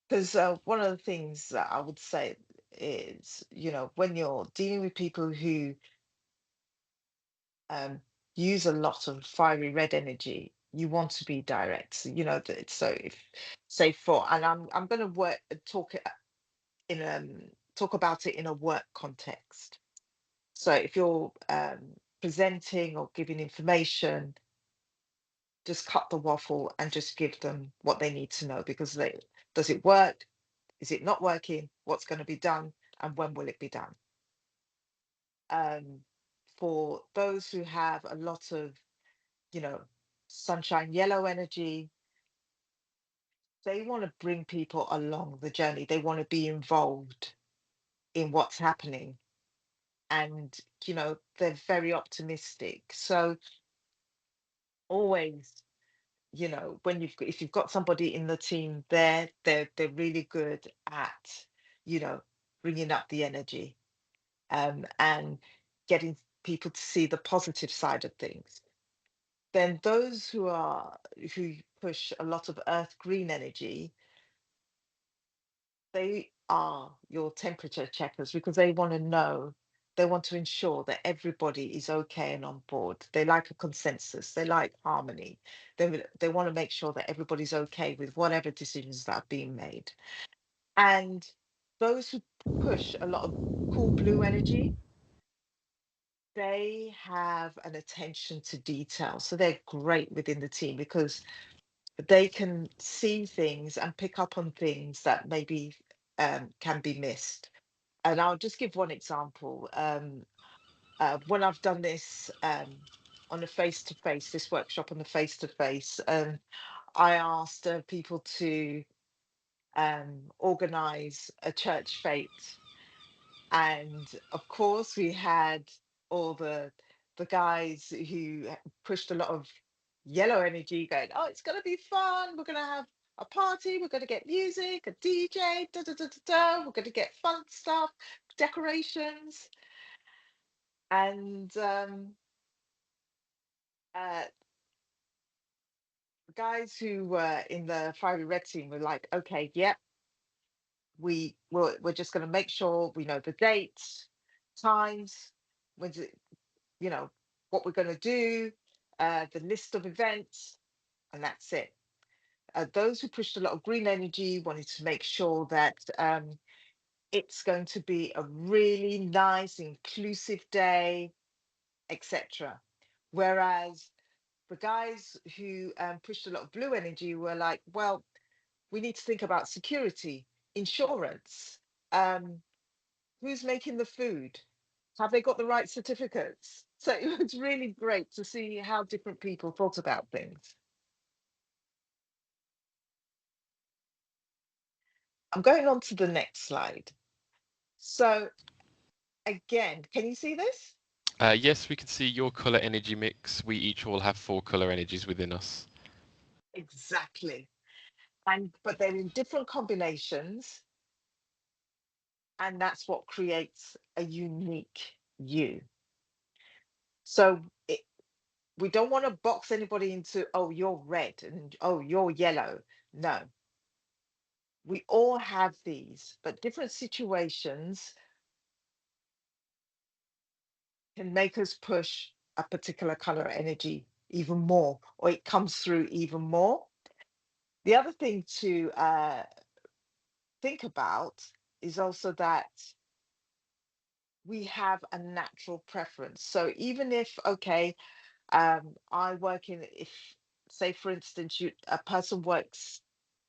Speaker 1: Because one of the things that I would say is, when you're dealing with people who um, use a lot of fiery red energy, you want to be direct. So if, say, and I'm going to talk in talk about it in a work context. So if you're presenting or giving information, just cut the waffle and just give them what they need to know, because does it work? Is it not working? What's going to be done? And when will it be done? Um, for those who have a lot of, you know, sunshine yellow energy, they want to bring people along the journey. They want to be involved in what's happening. And, they're very optimistic. So always, when if you've got somebody in the team there, they're really good at, you know, bringing up the energy, and getting people to see the positive side of things. Then those who push a lot of earth green energy, they are your temperature checkers, because they want to ensure that everybody is okay and on board. They like a consensus, they like harmony. They want to make sure that everybody's okay with whatever decisions that are being made. And those who push a lot of cool blue energy, they have an attention to detail. So they're great within the team, because they can see things and pick up on things that maybe can be missed. And I'll just give one example. When I've done this on a face to face, this workshop on the face to face, I asked people to organize a church fete. And of course, we had all the guys who pushed a lot of yellow energy, going, "Oh, it's going to be fun. We're going to have a party. We're going to get music, a DJ, da da da da da. We're going to get fun stuff, decorations." And uh, guys who were in the fiery red team were like, "Okay, yep, we're just going to make sure we know the dates, times, when's it, you know, what we're going to do, the list of events, and that's it." Those who pushed a lot of green energy wanted to make sure that it's going to be a really nice, inclusive day, etc. Whereas the guys who pushed a lot of blue energy were like, "Well, we need to think about security, insurance, um, who's making the food, have they got the right certificates?" So it was really great to see how different people thought about things. I'm going on to the next slide. So again, can you see this?
Speaker 2: Yes, we can see your color energy mix. We each all have 4 color energies within us.
Speaker 1: Exactly. But they're in different combinations, and that's what creates a unique you. So we don't want to box anybody into, "Oh, you're red," and, "Oh, you're yellow." No, we all have these, but different situations can make us push a particular color energy even more, or it comes through even more. The other thing to think about is also that we have a natural preference. So even if, okay, I work in, if, say, for instance, a person works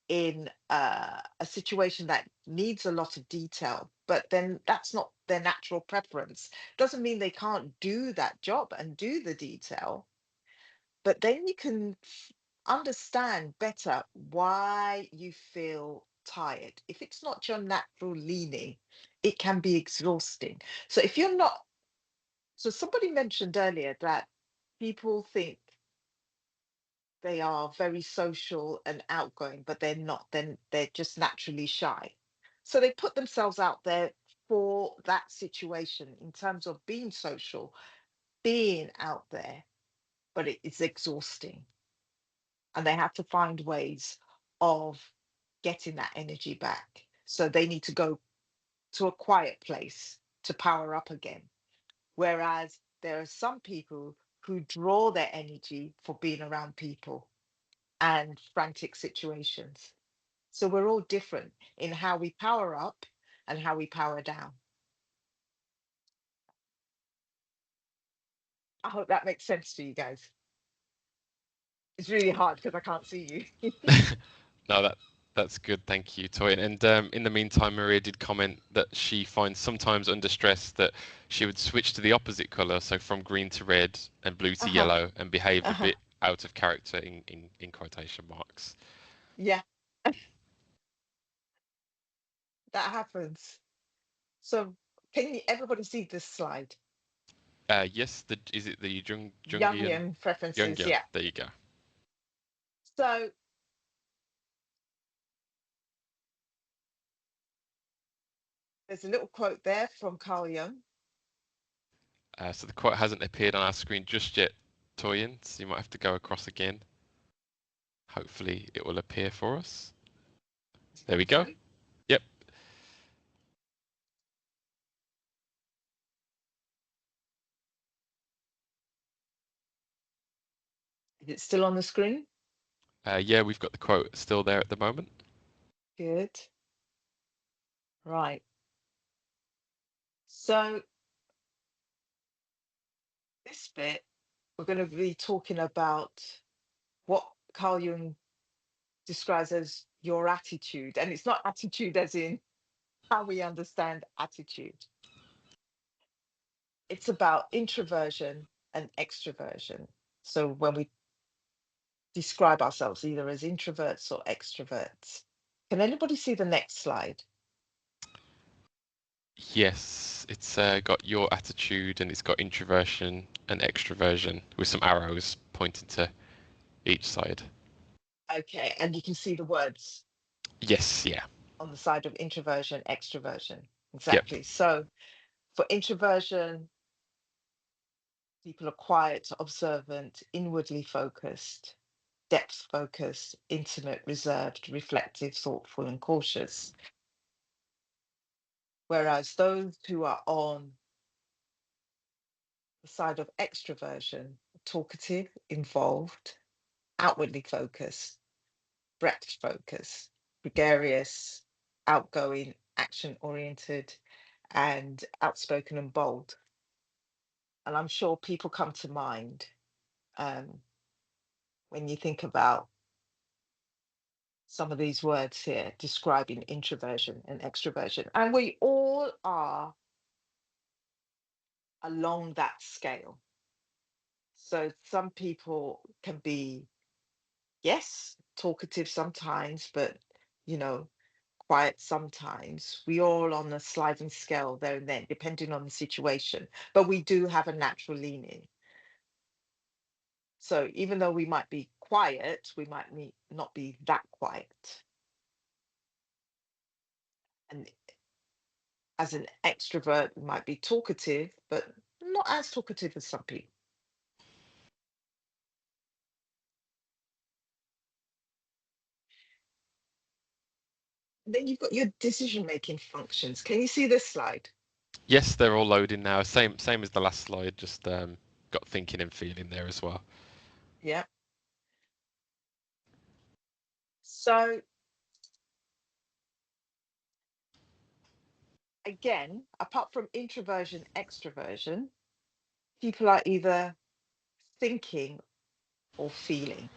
Speaker 1: in a situation that needs a lot of detail, but then that's not their natural preference. Doesn't mean they can't do that job and do the detail, but then you can understand better why you feel tired. If it's not your natural leaning, it can be exhausting. So if you're not, so somebody mentioned earlier that people think they are very social and outgoing, but they're not. Then they're just naturally shy. So they put themselves out there for that situation in terms of being social, being out there, but it's exhausting. And they have to find ways of getting that energy back. So they need to go to a quiet place to power up again. Whereas there are some people who draw their energy for being around people and frantic situations. So we're all different in how we power up and how we power down. I hope that makes sense to you guys. It's really hard because I can't see you.
Speaker 2: No, that's good. Thank you, Toy. And in the meantime, Maria did comment that she finds sometimes under stress that she would switch to the opposite color, so from green to red and blue to
Speaker 1: Uh-huh.
Speaker 2: yellow, and behave a
Speaker 1: Uh-huh.
Speaker 2: bit out of character in quotation marks.
Speaker 1: Yeah, that happens. So can you everybody see this slide?
Speaker 2: Yes, is it the Jungian
Speaker 1: Jungian preferences,
Speaker 2: Jungian?
Speaker 1: yeah.
Speaker 2: There you go.
Speaker 1: So there's a little quote there from Carl Jung.
Speaker 2: So the quote hasn't appeared on our screen just yet, Toyin, so you might have to go across again. Hopefully it will appear for us. There we go. Yep.
Speaker 1: Is it still on the screen?
Speaker 2: Yeah, we've got the quote still there at the moment.
Speaker 1: Good. Right. So this bit, we're going to be talking about what Carl Jung describes as your attitude. And it's not attitude as in how we understand attitude. It's about introversion and extroversion. So when we describe ourselves either as introverts or extroverts. Can anybody see the next slide?
Speaker 2: Yes, it's got your attitude and it's got introversion and extroversion with some arrows pointing to each side.
Speaker 1: Okay, and you can see the words
Speaker 2: Yes, yeah.
Speaker 1: on the side of introversion, extroversion.
Speaker 2: Yep.
Speaker 1: Exactly. So for introversion, people are quiet, observant, inwardly focused, depth focused, intimate, reserved, reflective, thoughtful, and cautious. Whereas those who are on the side of extroversion, talkative, involved, outwardly focused, breadth focused, gregarious, outgoing, action oriented, and outspoken and bold. And I'm sure people come to mind um, when you think about some of these words here describing introversion and extroversion. And we all are along that scale. So some people can be, yes, talkative sometimes, but, you know, quiet sometimes. We all on a sliding scale there and then, depending on the situation. But we do have a natural leaning. So even though we might be quiet, we might not be that quiet. And as an extrovert, we might be talkative, but not as talkative as some people. Then you've got your decision making functions. Can you see this slide?
Speaker 2: Yes, they're all loading now. Same as the last slide, just got thinking and feeling there as well.
Speaker 1: Yeah. So again, apart from introversion, extroversion, people are either thinking or feeling.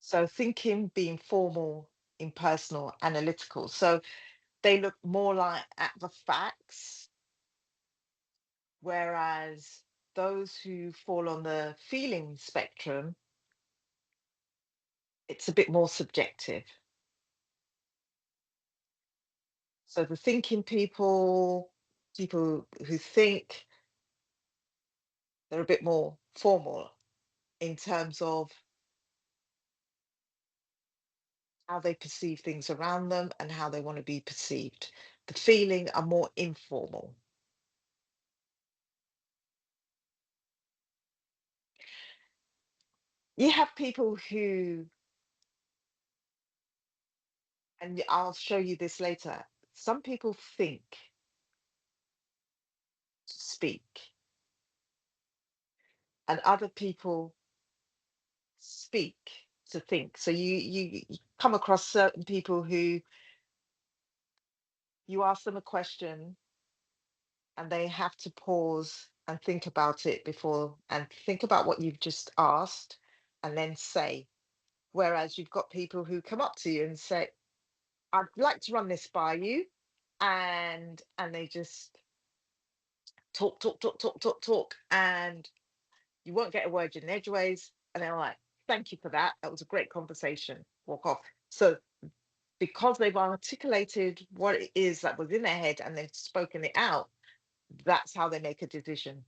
Speaker 1: So thinking being formal, impersonal, analytical. So they look more like at the facts, whereas those who fall on the feeling spectrum, it's a bit more subjective. So the thinking people, people who think, they're a bit more formal in terms of how they perceive things around them and how they want to be perceived. The feeling are more informal. You have people who, and I'll show you this later, some people think to speak, and other people speak to think. So you come across certain people who you ask them a question and they have to pause and think about it before and think about what you've just asked and then say. Whereas you've got people who come up to you and say, I'd like to run this by you. And they just talk, talk, talk, talk, talk, talk. And you won't get a word in edgeways. And they're like, thank you for that. That was a great conversation. Walk off. So because they've articulated what it is that was in their head and they've spoken it out, that's how they make a decision.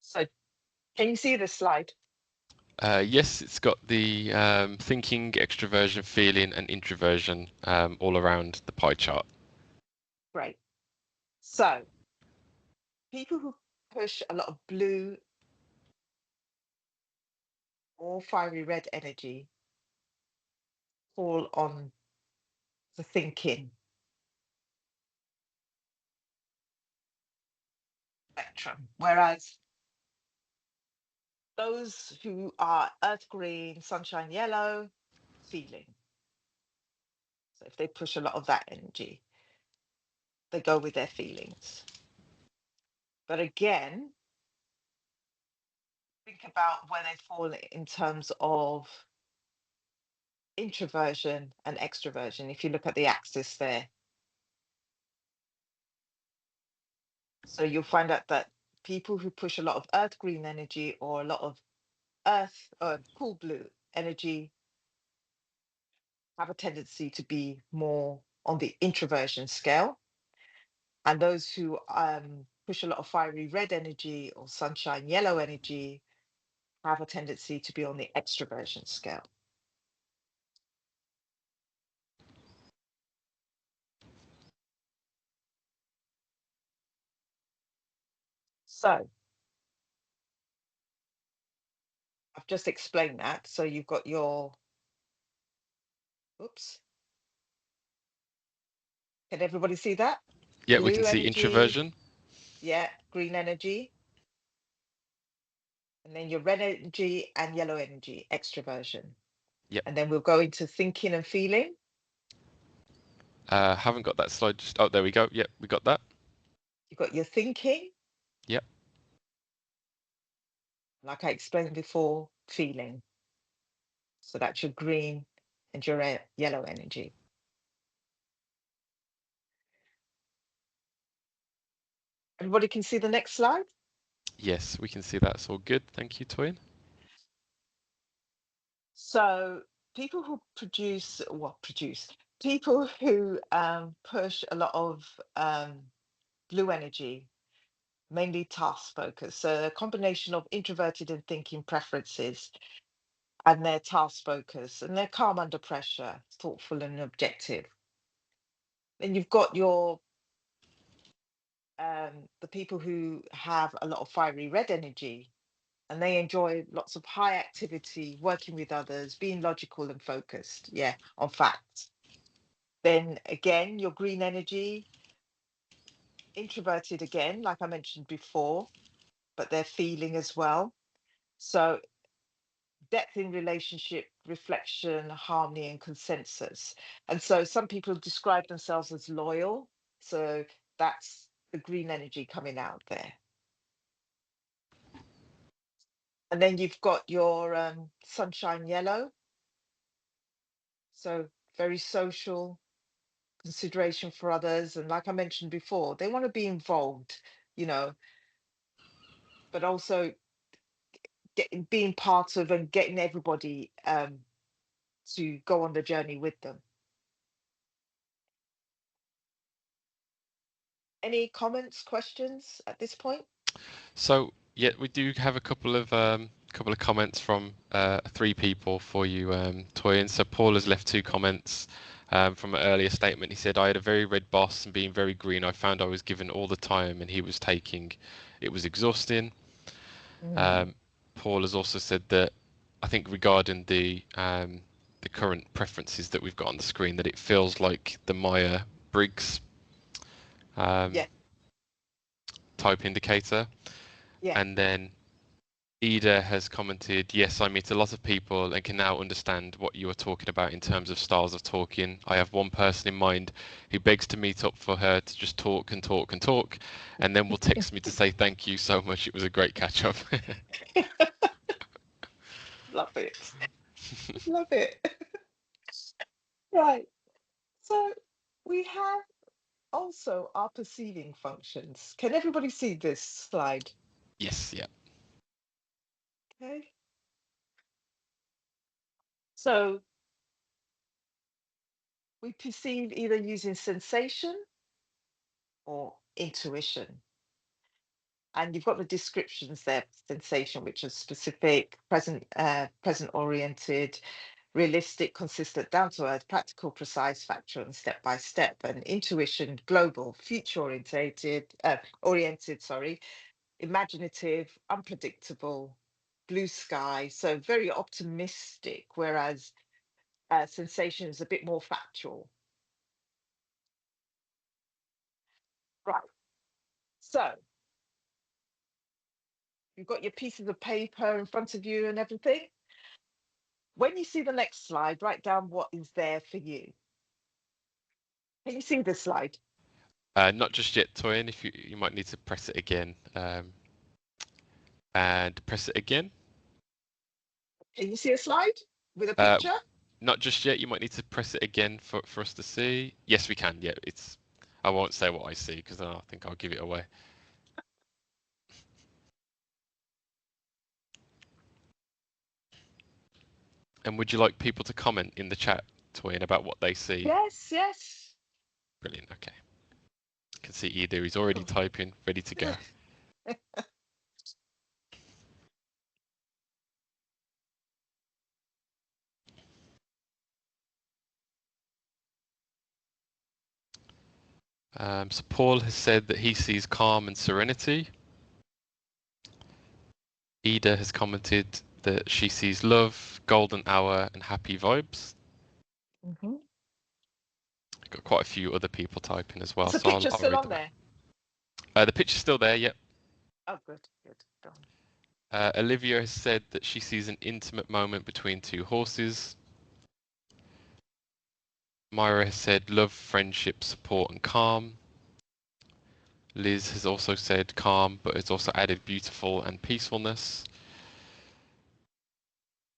Speaker 1: So can you see this slide?
Speaker 2: Yes, it's got the thinking, extroversion, feeling, and introversion all around the pie chart.
Speaker 1: Great. So people who push a lot of blue or fiery red energy fall on the thinking spectrum, whereas those who are earth green, sunshine yellow, feeling. So if they push a lot of that energy, they go with their feelings. But again, think about where they fall in terms of introversion and extroversion. If you look at the axis there, so you'll find out that people who push a lot of earth green energy or a lot of earth or cool blue energy have a tendency to be more on the introversion scale. And those who push a lot of fiery red energy or sunshine yellow energy have a tendency to be on the extroversion scale. So I've just explained that. So you've got your, oops, can everybody see that?
Speaker 2: Yeah, we can
Speaker 1: Blue
Speaker 2: see
Speaker 1: energy,
Speaker 2: introversion.
Speaker 1: yeah, green energy, and then your red energy and yellow energy, extroversion.
Speaker 2: Yep.
Speaker 1: And then we'll go into thinking and feeling.
Speaker 2: Haven't got that slide. Just, oh, there we go. Yep, we got that.
Speaker 1: You've got your thinking,
Speaker 2: Yep.
Speaker 1: like I explained before, feeling. So that's your green and your yellow energy. Everybody can see the next slide?
Speaker 2: Yes, we can see that's all good. Thank you, Toyin.
Speaker 1: So people who people who push a lot of blue energy, mainly task focus. So a combination of introverted and thinking preferences and their task focus, and they're calm under pressure, thoughtful and objective. Then you've got your the people who have a lot of fiery red energy and they enjoy lots of high activity, working with others, being logical and focused, yeah, on facts. Then again, your green energy, introverted again, like I mentioned before, but they're feeling as well. So depth in relationship, reflection, harmony, and consensus. And so some people describe themselves as loyal. So that's the green energy coming out there. And then you've got your sunshine yellow. So very social, consideration for others. And like I mentioned before, they want to be involved, you know, but also being part of and getting everybody to go on the journey with them. Any comments, questions at this point?
Speaker 2: So yeah, we do have a couple of comments from 3 people for you, Toyin. So Paul has left 2 comments. From an earlier statement, he said, I had a very red boss and being very green, I found I was given all the time and he was taking. It was exhausting.
Speaker 1: Mm,
Speaker 2: Um, Paul has also said that I think regarding the current preferences that we've got on the screen, that it feels like the Myers-Briggs um,
Speaker 1: yeah,
Speaker 2: type indicator.
Speaker 1: yeah.
Speaker 2: And then Ida has commented, yes, I meet a lot of people and can now understand what you are talking about in terms of styles of talking. I have one person in mind who begs to meet up for her to just talk and talk and talk, and then will text me to say thank you so much. It was a great catch up.
Speaker 1: Love it. Love it. Right. So we have also our perceiving functions. Can everybody see this slide?
Speaker 2: Yes, yeah.
Speaker 1: Okay. So we perceive either using sensation or intuition. And you've got the descriptions there: sensation, which is specific, present oriented, realistic, consistent, down to earth, practical, precise, factual, and step by step. And intuition, global, future oriented, sorry, imaginative, unpredictable, blue sky. So very optimistic, whereas sensation is a bit more factual. Right. So you've got your pieces of paper in front of you and everything. When you see the next slide, write down what is there for you. Can you see this slide?
Speaker 2: Not just yet, Toyin. If you might need to press it again, and press it again.
Speaker 1: Can you see a slide with a
Speaker 2: Uh,
Speaker 1: picture?
Speaker 2: Not just yet. You might need to press it again for us to see. Yes, we can. Yeah, it's. I won't say what I see because I think I'll give it away. And would you like people to comment in the chat, Toyin, about what they see?
Speaker 1: Yes, yes.
Speaker 2: Brilliant. Okay. I can see Ida. He's already
Speaker 1: Oh.
Speaker 2: typing, ready to go. So Paul has said that he sees calm and serenity. Ida has commented that she sees love, golden hour, and happy vibes.
Speaker 1: Mhm.
Speaker 2: Got quite a few other people typing as well,
Speaker 1: Is the
Speaker 2: so
Speaker 1: picture
Speaker 2: I'll
Speaker 1: still
Speaker 2: read
Speaker 1: on
Speaker 2: them
Speaker 1: there?
Speaker 2: out. The picture's still there, yep.
Speaker 1: Oh, good, good. Done.
Speaker 2: Olivia has said that she sees an intimate moment between two horses. Myra has said love, friendship, support, and calm. Liz has also said calm, but has also added beautiful and peacefulness.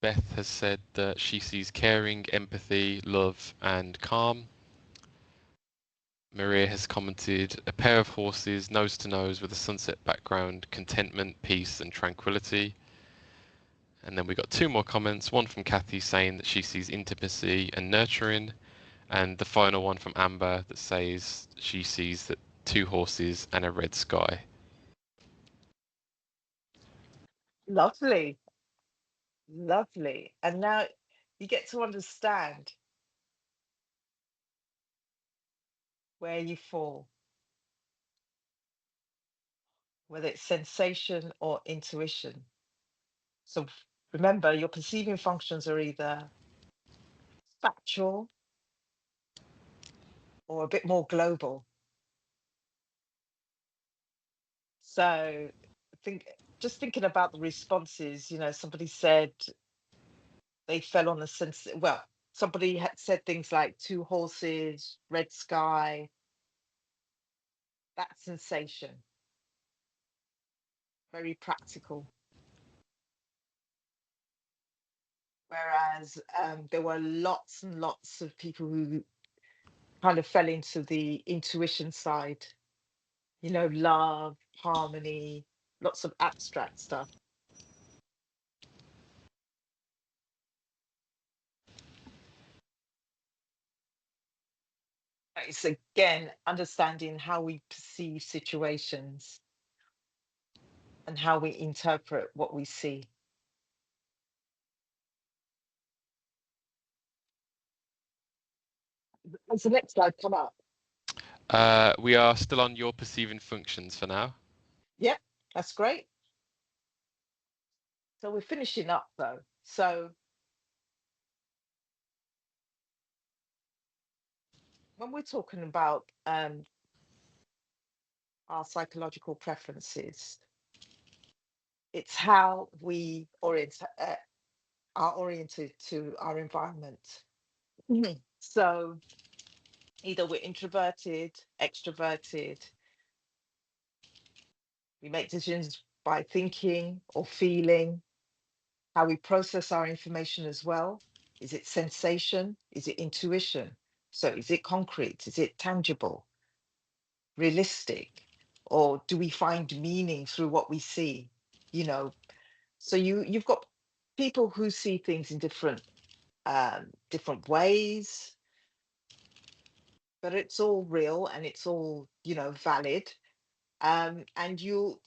Speaker 2: Beth has said that she sees caring, empathy, love, and calm. Maria has commented a pair of horses, nose to nose with a sunset background, contentment, peace, and tranquility. And then we got two more comments, one from Kathy saying that she sees intimacy and nurturing, and the final one from Amber that says she sees that two horses and a red sky.
Speaker 1: Lovely, lovely. And now you get to understand where you fall, whether it's sensation or intuition. So remember, your perceiving functions are either factual or a bit more global. So think just thinking about the responses, somebody said they fell on the sense, well, somebody had said things like two horses, red sky, that sensation, very practical. Whereas there were lots and lots of people who kind of fell into the intuition side, love, harmony, lots of abstract stuff. It's again understanding how we perceive situations and how we interpret what we see. Has the next slide come up?
Speaker 2: We are still on your perceiving functions for now.
Speaker 1: Yep, that's great. So we're finishing up though. So when we're talking about our psychological preferences, It's how we are oriented to our environment. Mhm. So either we're introverted, extroverted, we make decisions by thinking or feeling, how we process our information as well. Is it sensation? Is it intuition? So is it concrete? Is it tangible, realistic? Or do we find meaning through what we see? You know, so you've got people who see things in different ways, but it's all real and it's all, valid. And you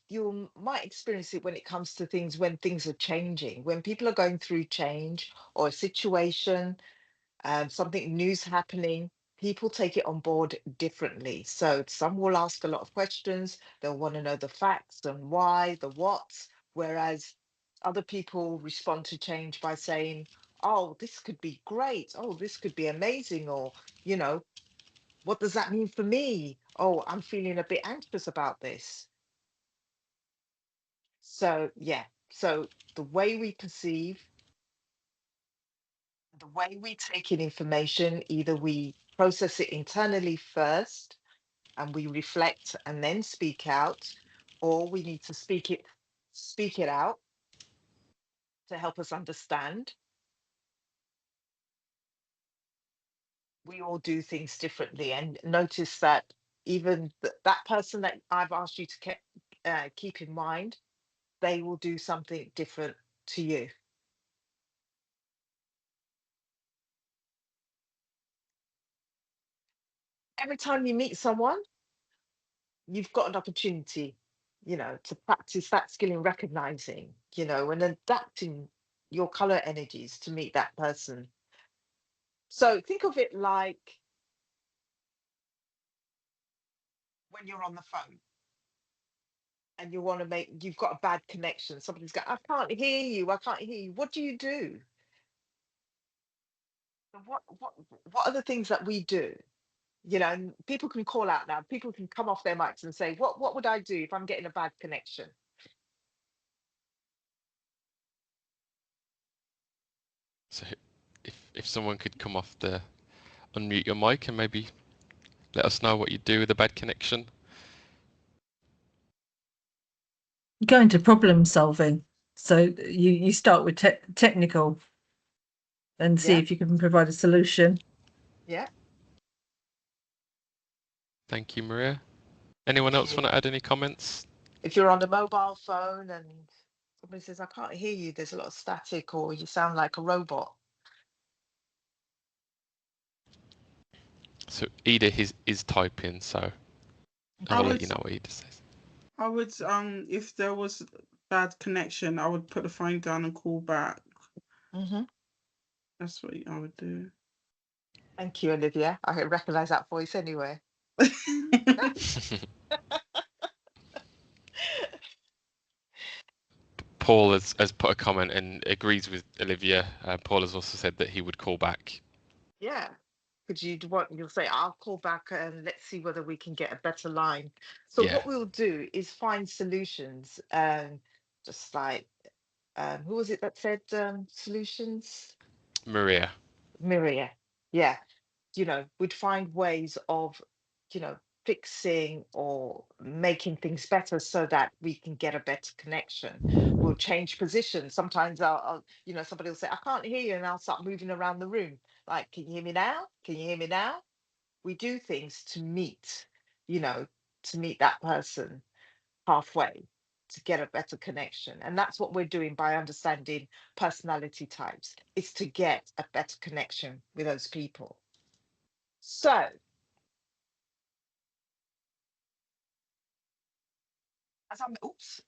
Speaker 1: might experience it when it comes to things, when things are changing, when people are going through change or a situation, something new's happening. People take it on board differently. So some will ask a lot of questions. They'll want to know the facts and why, the what's, whereas other people respond to change by saying, oh, this could be great. Oh, this could be amazing. Or, you know, what does that mean for me? Oh, I'm feeling a bit anxious about this. So, yeah. So the way we perceive, the way we take in information, either we process it internally first and we reflect and then speak out, or we need to speak it out to help us understand. We all do things differently, and notice that even that person that I've asked you to keep in mind, they will do something different to you. Every time you meet someone, you've got an opportunity, to practice that skill in recognizing, and adapting your color energies to meet that person. So think of it like when you're on the phone and you've got a bad connection. Somebody's going, I can't hear you. I can't hear you. What do you do? What are the things that we do? And people can call out now. People can come off their mics and say, what would I do if I'm getting a bad connection?
Speaker 2: So if someone could come off the unmute your mic and maybe let us know what you do with a bad connection.
Speaker 5: Go into problem solving. So you start with technical and see
Speaker 1: Yeah.
Speaker 5: if you can provide a solution.
Speaker 1: Yeah.
Speaker 2: Thank you, Maria. Anyone else want to add any comments?
Speaker 1: If you're on a mobile phone and somebody says, I can't hear you, there's a lot of static, or you sound like a robot.
Speaker 2: So Edith is typing, so I'll let you know what Edith says.
Speaker 6: I would, if there was bad connection, I would put the phone down and call back.
Speaker 1: Mm-hmm.
Speaker 6: That's what I would do.
Speaker 1: Thank you, Olivia. I recognize that voice anyway.
Speaker 2: Paul has put a comment and agrees with Olivia. Paul has also said that he would call back.
Speaker 1: Yeah. Could you'll say, I'll call back and let's see whether we can get a better line. So
Speaker 2: Yeah.
Speaker 1: what we'll do is find solutions. Just like who was it that said solutions?
Speaker 2: Maria.
Speaker 1: Miria. Yeah. We'd find ways of, fixing or making things better so that we can get a better connection. We'll change positions. Sometimes somebody will say, I can't hear you, and I'll start moving around the room. Like, can you hear me now? Can you hear me now? We do things you know, to meet that person halfway to get a better connection. And that's what we're doing by understanding personality types, is to get a better connection with those people. So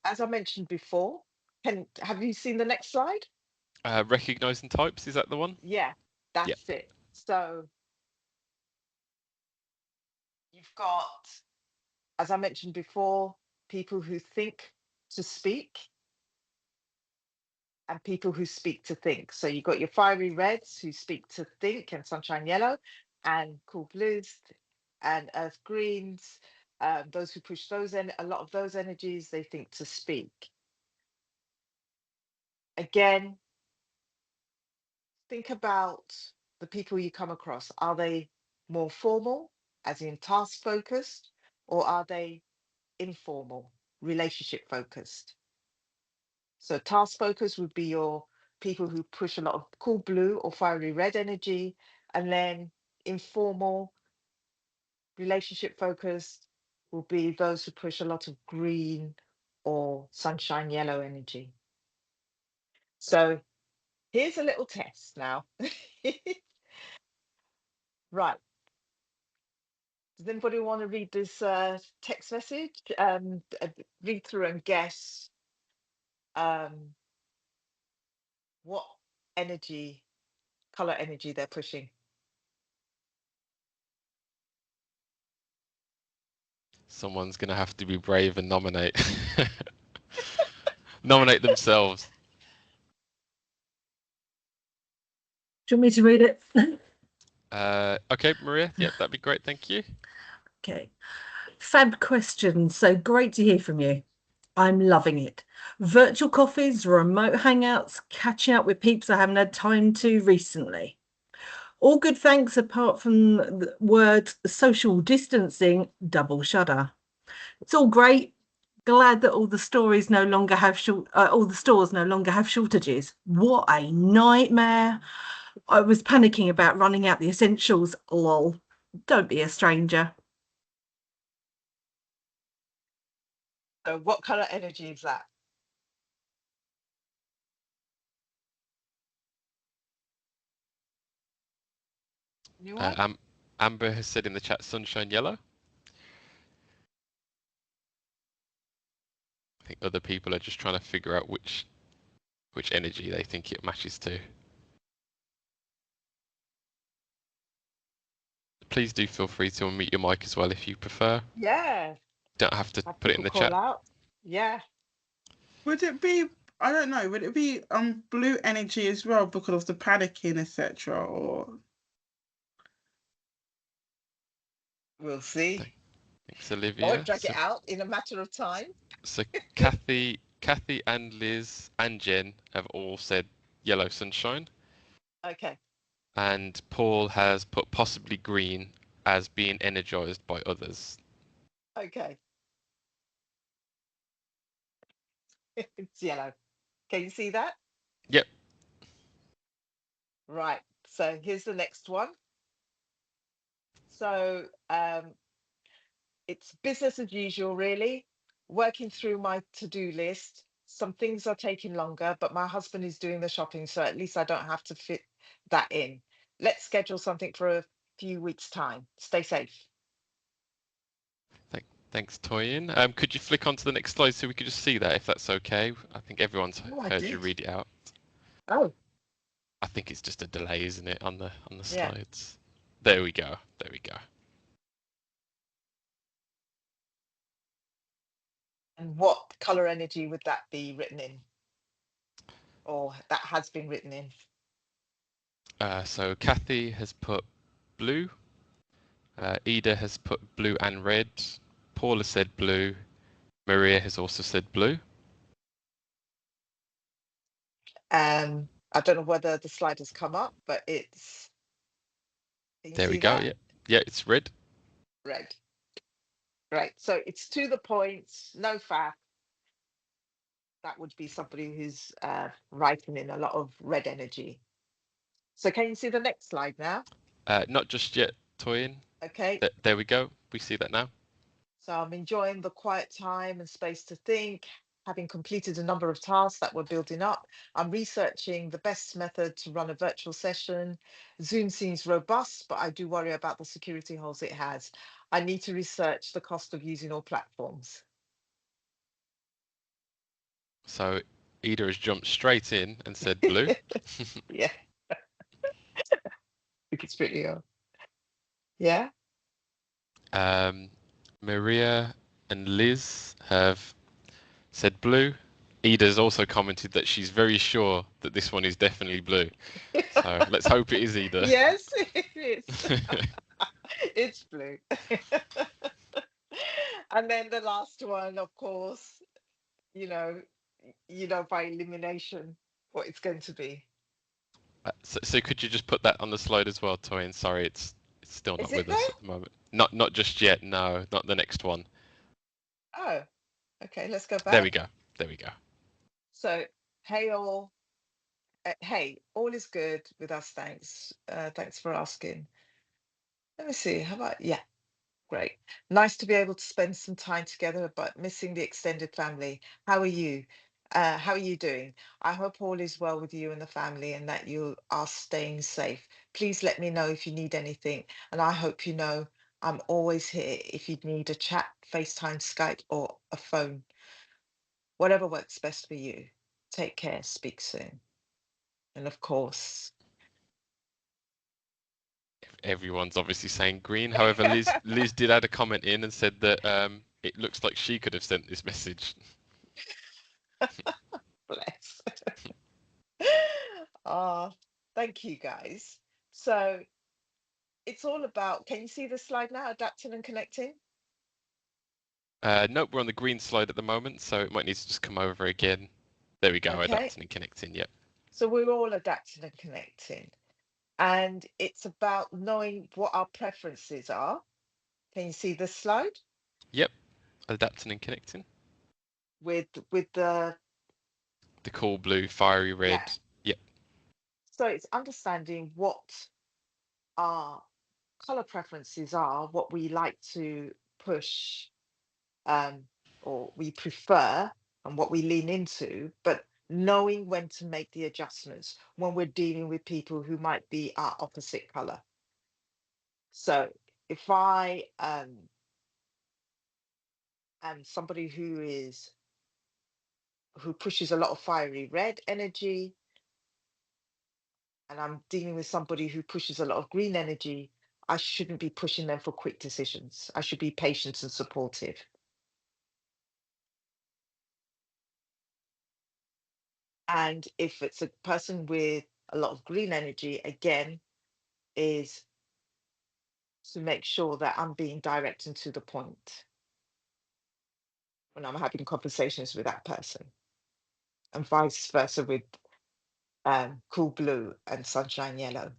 Speaker 1: as I mentioned before, have you seen the next slide?
Speaker 2: Recognizing types, is that the one?
Speaker 1: Yeah, that's it. So you've got, as I mentioned before, people who think to speak and people who speak to think. So you've got your fiery reds who speak to think, and sunshine yellow, and cool blues and earth greens. Those who push a lot of those energies, they think to speak. Again, think about the people you come across. Are they more formal, as in task focused, or are they informal, relationship focused? So, task focused would be your people who push a lot of cool blue or fiery red energy, and then informal, relationship focused will be those who push a lot of green or sunshine yellow energy. So, here's a little test now. Right. Does anybody want to read this text message? Read through and guess um, what energy, color energy they're pushing.
Speaker 2: Someone's gonna have to be brave and nominate nominate themselves.
Speaker 5: Do you want me to read it?
Speaker 2: Okay, Maria. Yep, that'd be great. Thank you.
Speaker 5: Okay. Fab question. So great to hear from you. I'm loving it. Virtual coffees, remote hangouts, catching up with peeps I haven't had time to recently. All good thanks, apart from the word social distancing, double shudder. It's all great. Glad that all the stories no longer have all the stores no longer have shortages. What a nightmare. I was panicking about running out the essentials. Lol. Don't be a stranger.
Speaker 1: So, what color energy is that? Anyone?
Speaker 2: Amber has said in the chat, sunshine yellow. I think other people are just trying to figure out which energy they think it matches to. Please do feel free to unmute your mic as well if you prefer.
Speaker 1: Yeah.
Speaker 2: Don't have to
Speaker 1: Have
Speaker 2: put it in
Speaker 1: people
Speaker 2: the
Speaker 1: call
Speaker 2: chat.
Speaker 1: out? Yeah.
Speaker 6: Would it be? I don't know. Would it be blue energy as well because of the panicking, etc. Or
Speaker 1: We'll see.
Speaker 2: Thanks,
Speaker 1: I
Speaker 2: Olivia.
Speaker 1: won't drag it out in a matter of time.
Speaker 2: So Kathy and Liz and Jen have all said yellow sunshine,
Speaker 1: Okay.
Speaker 2: and Paul has put possibly green as being energized by others.
Speaker 1: Okay. It's yellow. Can you see that?
Speaker 2: Yep.
Speaker 1: Right. So here's the next one. So it's business as usual, really. Working through my to-do list. Some things are taking longer, but my husband is doing the shopping, so at least I don't have to fit that in. Let's schedule something for a few weeks' time. Stay safe.
Speaker 2: Thanks, Toyin. Could you flick onto the next slide so we could just see that, if that's okay? I think everyone's
Speaker 1: Oh, I
Speaker 2: heard you
Speaker 1: did.
Speaker 2: read it out.
Speaker 1: Oh,
Speaker 2: I think it's just a delay, isn't it, on the
Speaker 1: yeah.
Speaker 2: slides? There we go. There we go.
Speaker 1: And what color energy would that be written in? Or that has been written in?
Speaker 2: So Kathy has put blue. Ida has put blue and red. Paula said blue. Maria has also said blue.
Speaker 1: I don't know whether the slide has come up, but it's, can you
Speaker 2: There we
Speaker 1: see
Speaker 2: go.
Speaker 1: that?
Speaker 2: Yeah, yeah, it's red.
Speaker 1: Red. Right. So it's to the point, no faff. That would be somebody who's writing in a lot of red energy. So can you see the next slide now?
Speaker 2: Not just yet, Toyin.
Speaker 1: Okay.
Speaker 2: There we go. We see that now.
Speaker 1: So I'm enjoying the quiet time and space to think, having completed a number of tasks that were building up. I'm researching the best method to run a virtual session. Zoom seems robust, but I do worry about the security holes it has. I need to research the cost of using all platforms.
Speaker 2: So Ida has jumped straight in and said blue.
Speaker 1: Yeah, I think it's pretty yeah.
Speaker 2: Maria and Liz have said blue. Ida's also commented that she's very sure that this one is definitely blue. So let's hope it is Ida.
Speaker 1: Yes, it is. It's blue. And then the last one, of course, you know, by elimination, what it's going to be.
Speaker 2: So could you just put that on the slide as well, Toyin? Sorry, it's still not
Speaker 1: Is it
Speaker 2: with us
Speaker 1: there?
Speaker 2: at the moment. Not just yet. No, not the next one.
Speaker 1: Oh, okay, let's go
Speaker 2: There we
Speaker 1: back.
Speaker 2: go. There we go.
Speaker 1: So, hey all, hey, all is good with us, thanks. Thanks for asking. Let me see, how about, yeah, great. Nice to be able to spend some time together, but missing the extended family. How are you? How are you doing? I hope all is well with you and the family and that you are staying safe. Please let me know if you need anything. And I hope you know I'm always here if you need a chat, FaceTime, Skype, or a phone. Whatever works best for you. Take care. Speak soon. And of course,
Speaker 2: Everyone's obviously saying green. However, Liz did add a comment in and said that it looks like she could have sent this message.
Speaker 1: bless. Ah, thank you guys. So it's all about, can you see the slide now? Adapting and connecting?
Speaker 2: Nope, we're on the green slide at the moment, so it might need to just come over again. There we go,
Speaker 1: Okay.
Speaker 2: adapting and connecting. Yep.
Speaker 1: So we're all adapting and connecting. And it's about knowing what our preferences are. Can you see this slide?
Speaker 2: Yep. Adapting and connecting.
Speaker 1: With
Speaker 2: The cool blue, fiery red.
Speaker 1: yeah.
Speaker 2: Yep.
Speaker 1: So it's understanding what our color preferences are, what we like to push or we prefer and what we lean into, but knowing when to make the adjustments when we're dealing with people who might be our opposite color. So if I am somebody who pushes a lot of fiery red energy, and I'm dealing with somebody who pushes a lot of green energy, I shouldn't be pushing them for quick decisions. I should be patient and supportive. And if it's a person with a lot of green energy, again, is to make sure that I'm being direct and to the point when I'm having conversations with that person, and vice versa with cool blue and sunshine yellow.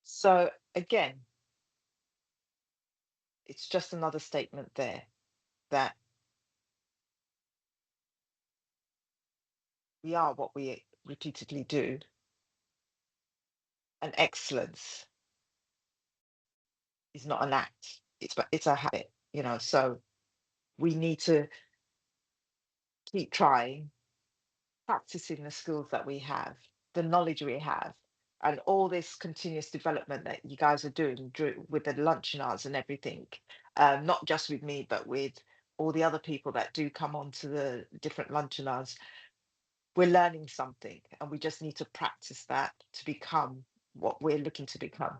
Speaker 1: So again, it's just another statement there that we are what we repeatedly do, and excellence is not an act, it's a habit, you know. So we need to keep trying, practicing the skills that we have, the knowledge we have, and all this continuous development that you guys are doing with the lunch and arts and everything, not just with me, but with all the other people that do come on to the different lunch and arts. We're learning something, and we just need to practice that to become what we're looking to become.